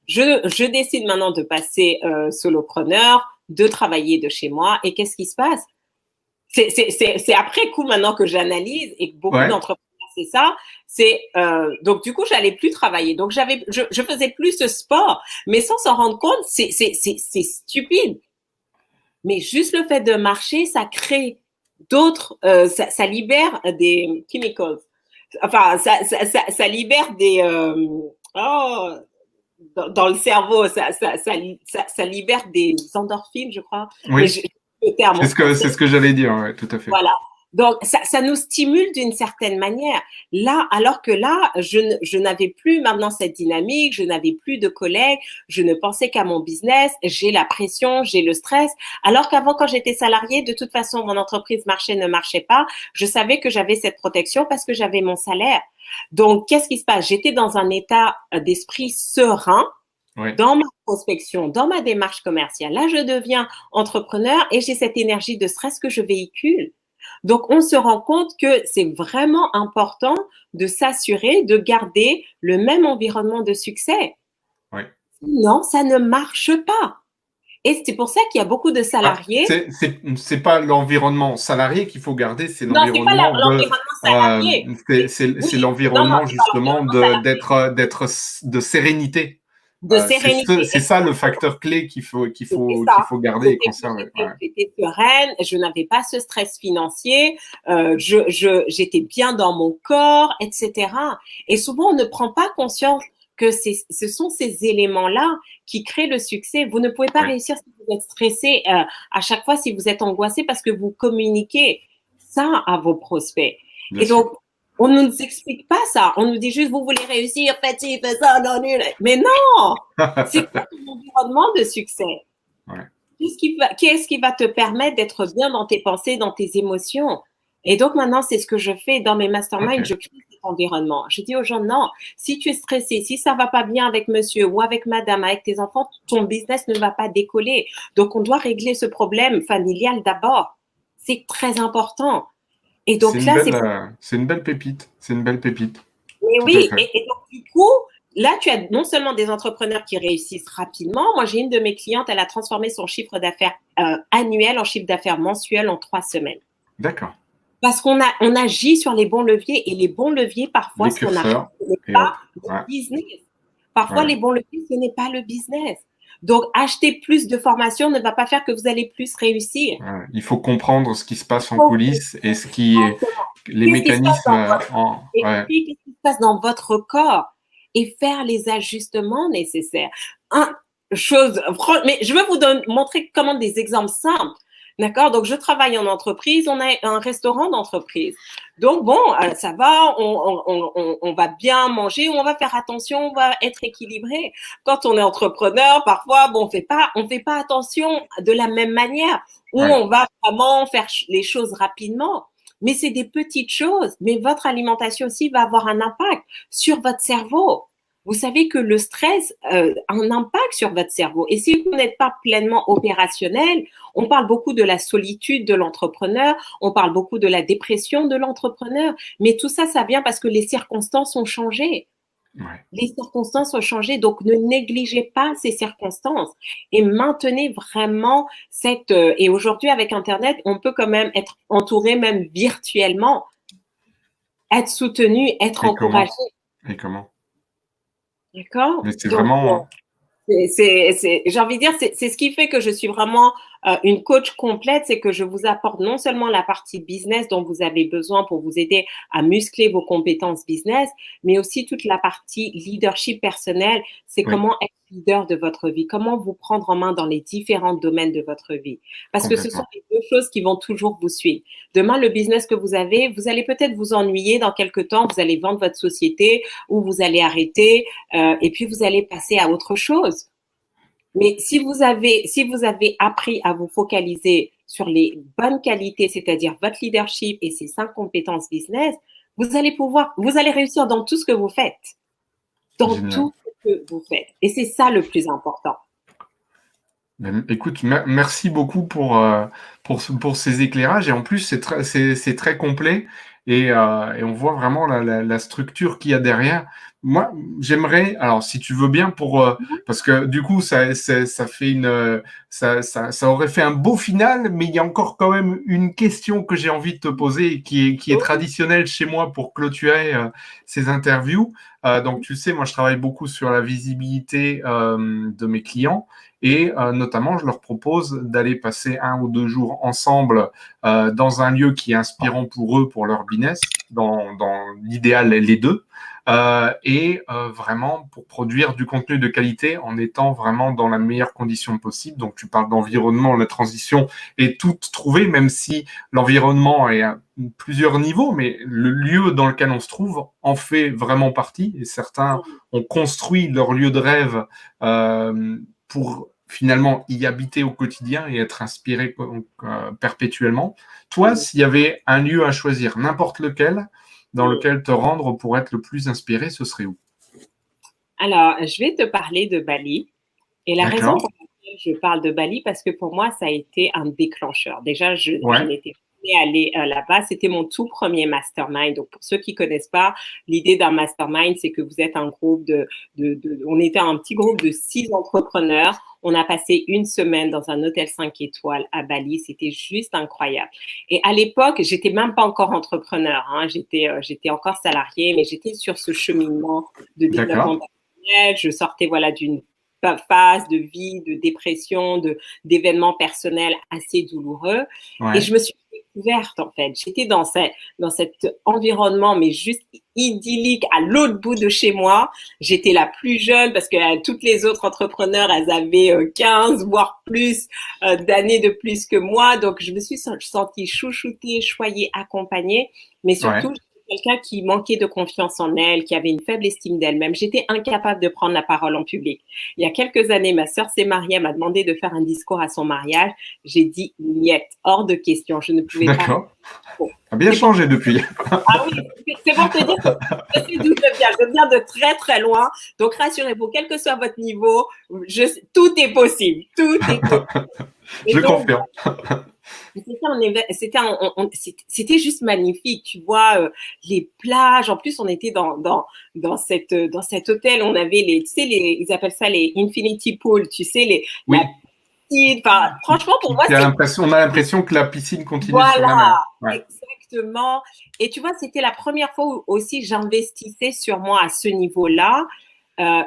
Je décide maintenant de passer solopreneur, de travailler de chez moi. Et qu'est-ce qui se passe? C'est après coup maintenant que j'analyse et que beaucoup ouais. d'entrepreneurs c'est ça. Donc du coup j'allais plus travailler. Donc je faisais plus ce sport, mais sans s'en rendre compte, c'est stupide. Mais juste le fait de marcher, ça crée ça libère des chemicals. Enfin, ça libère des dans le cerveau, ça libère des endorphines, je crois. Mais Oui, le terme en c'est français. ce que j'allais dire, ouais, tout à fait. Voilà. Donc, ça nous stimule d'une certaine manière. Là, alors que là, je n'avais plus maintenant cette dynamique, je n'avais plus de collègues, je ne pensais qu'à mon business, j'ai la pression, j'ai le stress. Alors qu'avant, quand j'étais salariée, de toute façon, mon entreprise marchait, ne marchait pas. Je savais que j'avais cette protection parce que j'avais mon salaire. Donc, qu'est-ce qui se passe? J'étais dans un état d'esprit serein Ouais. dans ma prospection, dans ma démarche commerciale. Là, je deviens entrepreneur et j'ai cette énergie de stress que je véhicule. Donc, on se rend compte que c'est vraiment important de s'assurer de garder le même environnement de succès. Ouais. Sinon, ça ne marche pas. Et c'est pour ça qu'il y a beaucoup de Ah, salariés. c'est pas l'environnement salarié qu'il faut garder, c'est Non, c'est pas l'environnement l'environnement salarié. c'est Oui, non, non, l'environnement c'est pas justement l'environnement salarié. d'être de sérénité. De sérénité. C'est ça le facteur clé C'était qu'il ça. faut garder et conserver. Ouais. J'étais sereine, je n'avais pas ce stress financier, j'étais bien dans mon corps, etc. Et souvent, on ne prend pas conscience que ce sont ces éléments-là qui créent le succès. Vous ne pouvez pas Ouais, réussir si vous êtes stressé à chaque fois, si vous êtes angoissé parce que vous communiquez ça à vos prospects. bien Et sûr. donc, on ne nous explique pas ça. On nous dit juste, vous voulez réussir, faites ci, faites ça, non, nul. Mais non! C'est quoi ton environnement de succès? Ouais. Qu'est-ce qui va te permettre d'être bien dans tes pensées, dans tes émotions? Et donc maintenant, c'est ce que je fais dans mes masterminds, Ok. je crée cet environnement. Je dis aux gens, non, si tu es stressé, si ça va pas bien avec monsieur ou avec madame, avec tes enfants, ton business ne va pas décoller. Donc on doit régler ce problème familial d'abord. C'est très important. Et donc là, c'est une belle pépite. C'est une belle pépite. mais Tout à oui, fait. et donc du coup, là, tu as non seulement des entrepreneurs qui réussissent rapidement. Moi, j'ai une de mes clientes, elle a transformé son chiffre d'affaires annuel en chiffre d'affaires mensuel en 3 semaines. D'accord. Parce on agit sur les bons leviers et les bons leviers, parfois, Les ce qu'on arrive, curseurs ce n'est et pas hop. le Ouais. business. Parfois, Ouais. les bons leviers, ce n'est pas le business. Donc, acheter plus de formations ne va pas faire que vous allez plus réussir. Ouais. Il faut comprendre ce qui se passe en coulisses et ce qui est les Qu'est-ce qui se passe mécanismes dans votre en. Ouais. esprit, qu'est-ce qui se passe dans votre corps et faire les ajustements nécessaires. Mais je vais vous montrer comment des exemples simples. D'accord? Donc, je travaille en entreprise, on a un restaurant d'entreprise. Donc, bon, ça va, on va bien manger, on va faire attention, on va être équilibré. Quand on est entrepreneur, parfois, bon, on fait pas attention de la même manière, où Ouais. on va vraiment faire les choses rapidement. Mais c'est des petites choses. Mais votre alimentation aussi va avoir un impact sur votre cerveau. Vous savez que le stress a un impact sur votre cerveau. Et si vous n'êtes pas pleinement opérationnel, on parle beaucoup de la solitude de l'entrepreneur, on parle beaucoup de la dépression de l'entrepreneur, mais tout ça, ça vient parce que les circonstances ont changé. Ouais. Les circonstances ont changé, donc ne négligez pas ces circonstances et maintenez vraiment cette… et aujourd'hui, avec Internet, on peut quand même être entouré, même virtuellement, être soutenu, être Et encouragé. comment? Et comment? D'accord? Mais c'est Donc, vraiment. j'ai envie de dire, c'est ce qui fait que je suis vraiment une coach complète, c'est que je vous apporte non seulement la partie business dont vous avez besoin pour vous aider à muscler vos compétences business, mais aussi toute la partie leadership personnel. C'est Oui, comment être leader de votre vie, comment vous prendre en main dans les différents domaines de votre vie. Parce que ce sont complètement. les deux choses qui vont toujours vous suivre. Demain, le business que vous avez, vous allez peut-être vous ennuyer dans quelques temps, vous allez vendre votre société ou vous allez arrêter et puis vous allez passer à autre chose. Mais si vous avez appris à vous focaliser sur les bonnes qualités, c'est-à-dire votre leadership et ces 5 compétences business, vous allez réussir dans tout ce que vous faites. Dans Génial. tout ce que vous faites. Et c'est ça le plus important. Ben, écoute, merci beaucoup pour ces éclairages. Et en plus, c'est très complet et on voit vraiment la structure qu'il y a derrière. Moi, j'aimerais, alors si tu veux bien, parce que du coup, ça fait ça aurait fait un beau final, mais il y a encore quand même une question que j'ai envie de te poser et qui est traditionnelle chez moi pour clôturer ces interviews. Donc, tu sais, moi, je travaille beaucoup sur la visibilité de mes clients. Et notamment, je leur propose d'aller passer 1 ou 2 jours ensemble dans un lieu qui est inspirant pour eux, pour leur business, dans l'idéal les deux, et vraiment pour produire du contenu de qualité en étant vraiment dans la meilleure condition possible. Donc, tu parles d'environnement, la transition est toute trouvée, même si l'environnement est à plusieurs niveaux, mais le lieu dans lequel on se trouve en fait vraiment partie. Et certains ont construit leur lieu de rêve pour finalement y habiter au quotidien et être inspiré perpétuellement. Toi, s'il y avait un lieu à choisir, n'importe lequel, dans lequel te rendre pour être le plus inspiré, ce serait où? Alors, je vais te parler de Bali. Et la raison D'accord. pour laquelle je parle de Bali, parce que pour moi, ça a été un déclencheur. Déjà, je Ouais. n'étais jamais allée là-bas. C'était mon tout premier mastermind. Donc, pour ceux qui connaissent pas, l'idée d'un mastermind, c'est que vous êtes un groupe on était un petit groupe de 6 entrepreneurs. On a passé une semaine dans un hôtel 5 étoiles à Bali. C'était juste incroyable. Et à l'époque, j'étais même pas encore entrepreneur, hein. J'étais encore salariée, mais j'étais sur ce cheminement de développement D'accord. personnel. Je sortais, voilà, d'une phase de vie, de dépression, d'événements personnels assez douloureux. Et Ouais. je me suis découverte, en fait. J'étais dans cet environnement, mais juste idyllique, à l'autre bout de chez moi. J'étais la plus jeune parce que toutes les autres entrepreneurs, elles avaient 15, voire plus d'années de plus que moi. Donc, je me suis sentie chouchoutée, choyée, accompagnée, mais Ouais. surtout, quelqu'un qui manquait de confiance en elle, qui avait une faible estime d'elle-même. J'étais incapable de prendre la parole en public. Il y a quelques années, ma sœur s'est mariée, elle m'a demandé de faire un discours à son mariage. J'ai dit niet, hors de question, je ne pouvais pas. D'accord. Ça a bien C'est pour, changé depuis. ah oui, c'est pour te dire que je sais d'où je viens. Je viens de très très loin. Donc rassurez-vous, quel que soit votre niveau, tout est possible. Tout est possible. Et Je donc, confirme. c'était juste magnifique, tu vois, les plages. En plus, on était dans cet hôtel, on avait tu sais, ils appellent ça les infinity pools, tu sais, la Oui. piscine. Enfin, franchement, pour moi, c'est… On a l'impression que la piscine continue sur la mer. Voilà, Ouais. exactement. Et tu vois, c'était la première fois où aussi j'investissais sur moi à ce niveau-là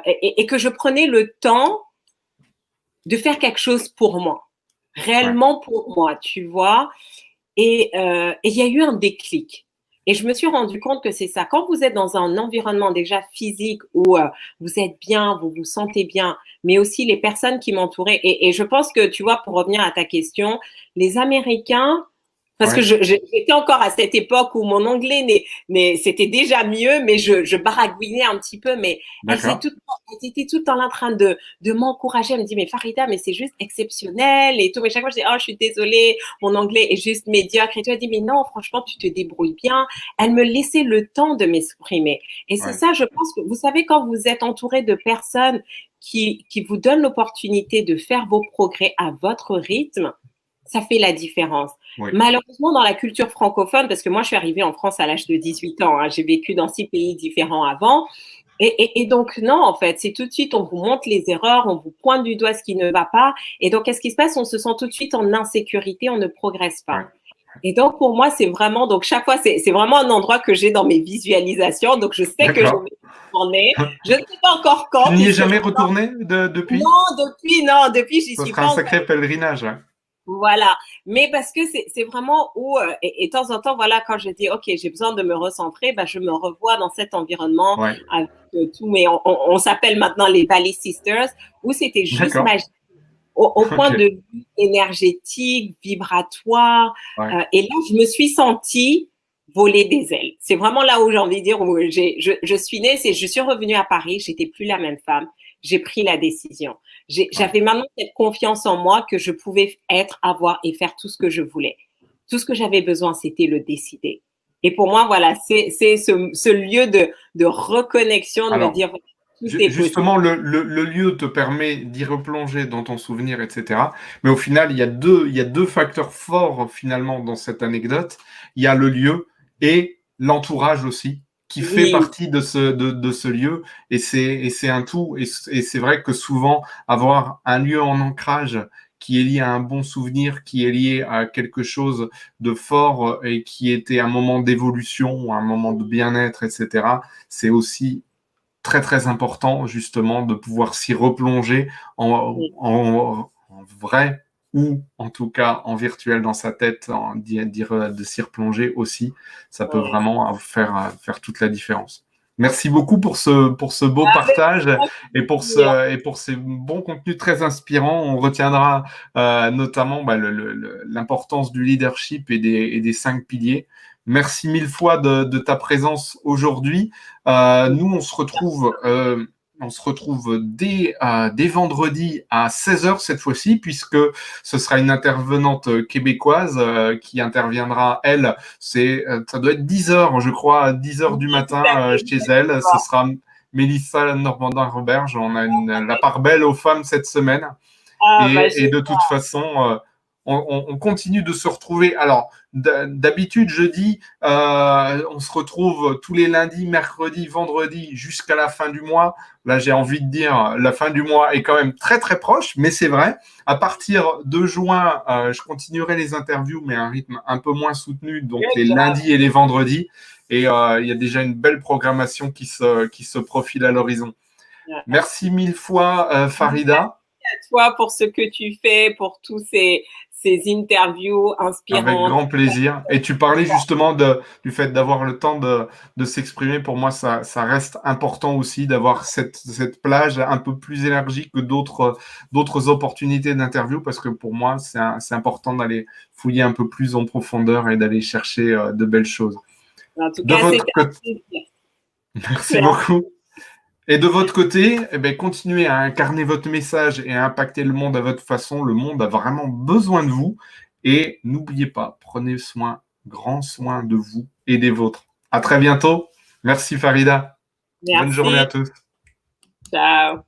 et que je prenais le temps de faire quelque chose pour moi, Ouais. réellement pour moi, tu vois. Et il y a eu un déclic. Et je me suis rendu compte que c'est ça. Quand vous êtes dans un environnement déjà physique où vous êtes bien, vous vous sentez bien, mais aussi les personnes qui m'entouraient. Et je pense que, tu vois, pour revenir à ta question, les Américains, parce que Ouais, j'étais encore à cette époque où mon anglais c'était déjà mieux, mais je baragouinais un petit peu, mais d'accord. elles étaient tout le temps là en train de m'encourager. Elles me dit, mais Farida, mais c'est juste exceptionnel et tout. Mais chaque fois, je dis, oh, je suis désolée, mon anglais est juste médiocre. Et tout, elle dit, mais non, franchement, tu te débrouilles bien. Elle me laissait le temps de m'exprimer. Et c'est Ouais, ça, je pense que, vous savez, quand vous êtes entouré de personnes qui vous donnent l'opportunité de faire vos progrès à votre rythme, ça fait la différence. oui. Malheureusement, dans la culture francophone, parce que moi, je suis arrivée en France à l'âge de 18 ans, hein, j'ai vécu dans 6 pays différents avant. Et donc, non, en fait, c'est tout de suite, on vous montre les erreurs, on vous pointe du doigt ce qui ne va pas. Et donc, qu'est-ce qui se passe? On se sent tout de suite en insécurité, on ne progresse pas. Ouais. Et donc, pour moi, c'est vraiment, donc chaque fois, c'est vraiment un endroit que j'ai dans mes visualisations. Donc, je sais que je D'accord. vais y retourner. Je ne sais pas encore Tu quand, n'y es puisque jamais retourné depuis? non, depuis, j'y Ce suis sera pas un encore. sacré pèlerinage. Ouais. Voilà, mais parce que c'est vraiment où et de temps en temps voilà quand je dis ok j'ai besoin de me recentrer, bah, je me revois dans cet environnement Ouais. avec tout mais on s'appelle maintenant les Valley Sisters où c'était juste D'accord. magique au point Ok. de vue énergétique, vibratoire Ouais. et là je me suis sentie voler des ailes. C'est vraiment là où j'ai envie de dire où je suis née, je suis revenue à Paris, j'étais plus la même femme, j'ai pris la décision. Ouais. J'avais maintenant cette confiance en moi que je pouvais être, avoir et faire tout ce que je voulais. Tout ce que j'avais besoin, c'était le décider. Et pour moi, voilà, c'est ce lieu de reconnexion, de me Alors, dire, tout est possible. justement, le lieu te permet d'y replonger dans ton souvenir, etc. Mais au final, il y a deux facteurs forts finalement dans cette anecdote. Il y a le lieu et l'entourage aussi, qui fait Oui, partie de ce lieu. Et c'est un tout. Et c'est vrai que souvent, avoir un lieu en ancrage qui est lié à un bon souvenir, qui est lié à quelque chose de fort et qui était un moment d'évolution, un moment de bien-être, etc., c'est aussi très très important justement de pouvoir s'y replonger oui, en vrai ou en tout cas en virtuel dans sa tête, de s'y replonger aussi. Ça peut ouais. vraiment faire toute la différence. Merci beaucoup pour ce beau partage et pour ces bons contenus très inspirants. On retiendra notamment bah, l'importance du leadership et des 5 piliers. Merci mille fois de ta présence aujourd'hui. Nous, on se retrouve dès vendredi à 16 h cette fois-ci, puisque ce sera une intervenante québécoise qui interviendra, elle, ça doit être 10 h, je crois, à 10 h du Oui, tout matin à fait. chez elle. Ce sera Mélissa Normandin-Roberge. On a la part belle aux femmes cette semaine. Ah, bah, Et de toute façon, on continue de se retrouver. Alors, d'habitude, je dis, on se retrouve tous les lundis, mercredis, vendredis, jusqu'à la fin du mois. Là, j'ai envie de dire, la fin du mois est quand même très, très proche, mais c'est vrai. À partir de juin, je continuerai les interviews, mais à un rythme un peu moins soutenu, donc les good job. lundis et les vendredis. Et il y a déjà une belle programmation qui se profile à l'horizon. Merci mille fois, Farida. Toi pour ce que tu fais, pour tous ces interviews Avec inspirantes. grand plaisir. Et tu parlais justement du fait d'avoir le temps de s'exprimer. Pour moi, ça reste important aussi d'avoir cette plage un peu plus élargie que d'autres opportunités d'interview parce que pour moi, c'est important d'aller fouiller un peu plus en profondeur et d'aller chercher de belles choses. En tout De cas, votre c'était un côté, plaisir. merci Merci. beaucoup. Et de votre côté, eh bien, continuez à incarner votre message et à impacter le monde à votre façon. Le monde a vraiment besoin de vous. Et n'oubliez pas, prenez grand soin de vous et des vôtres. À très bientôt. Merci Farida. Bonne journée à Merci. tous. Ciao.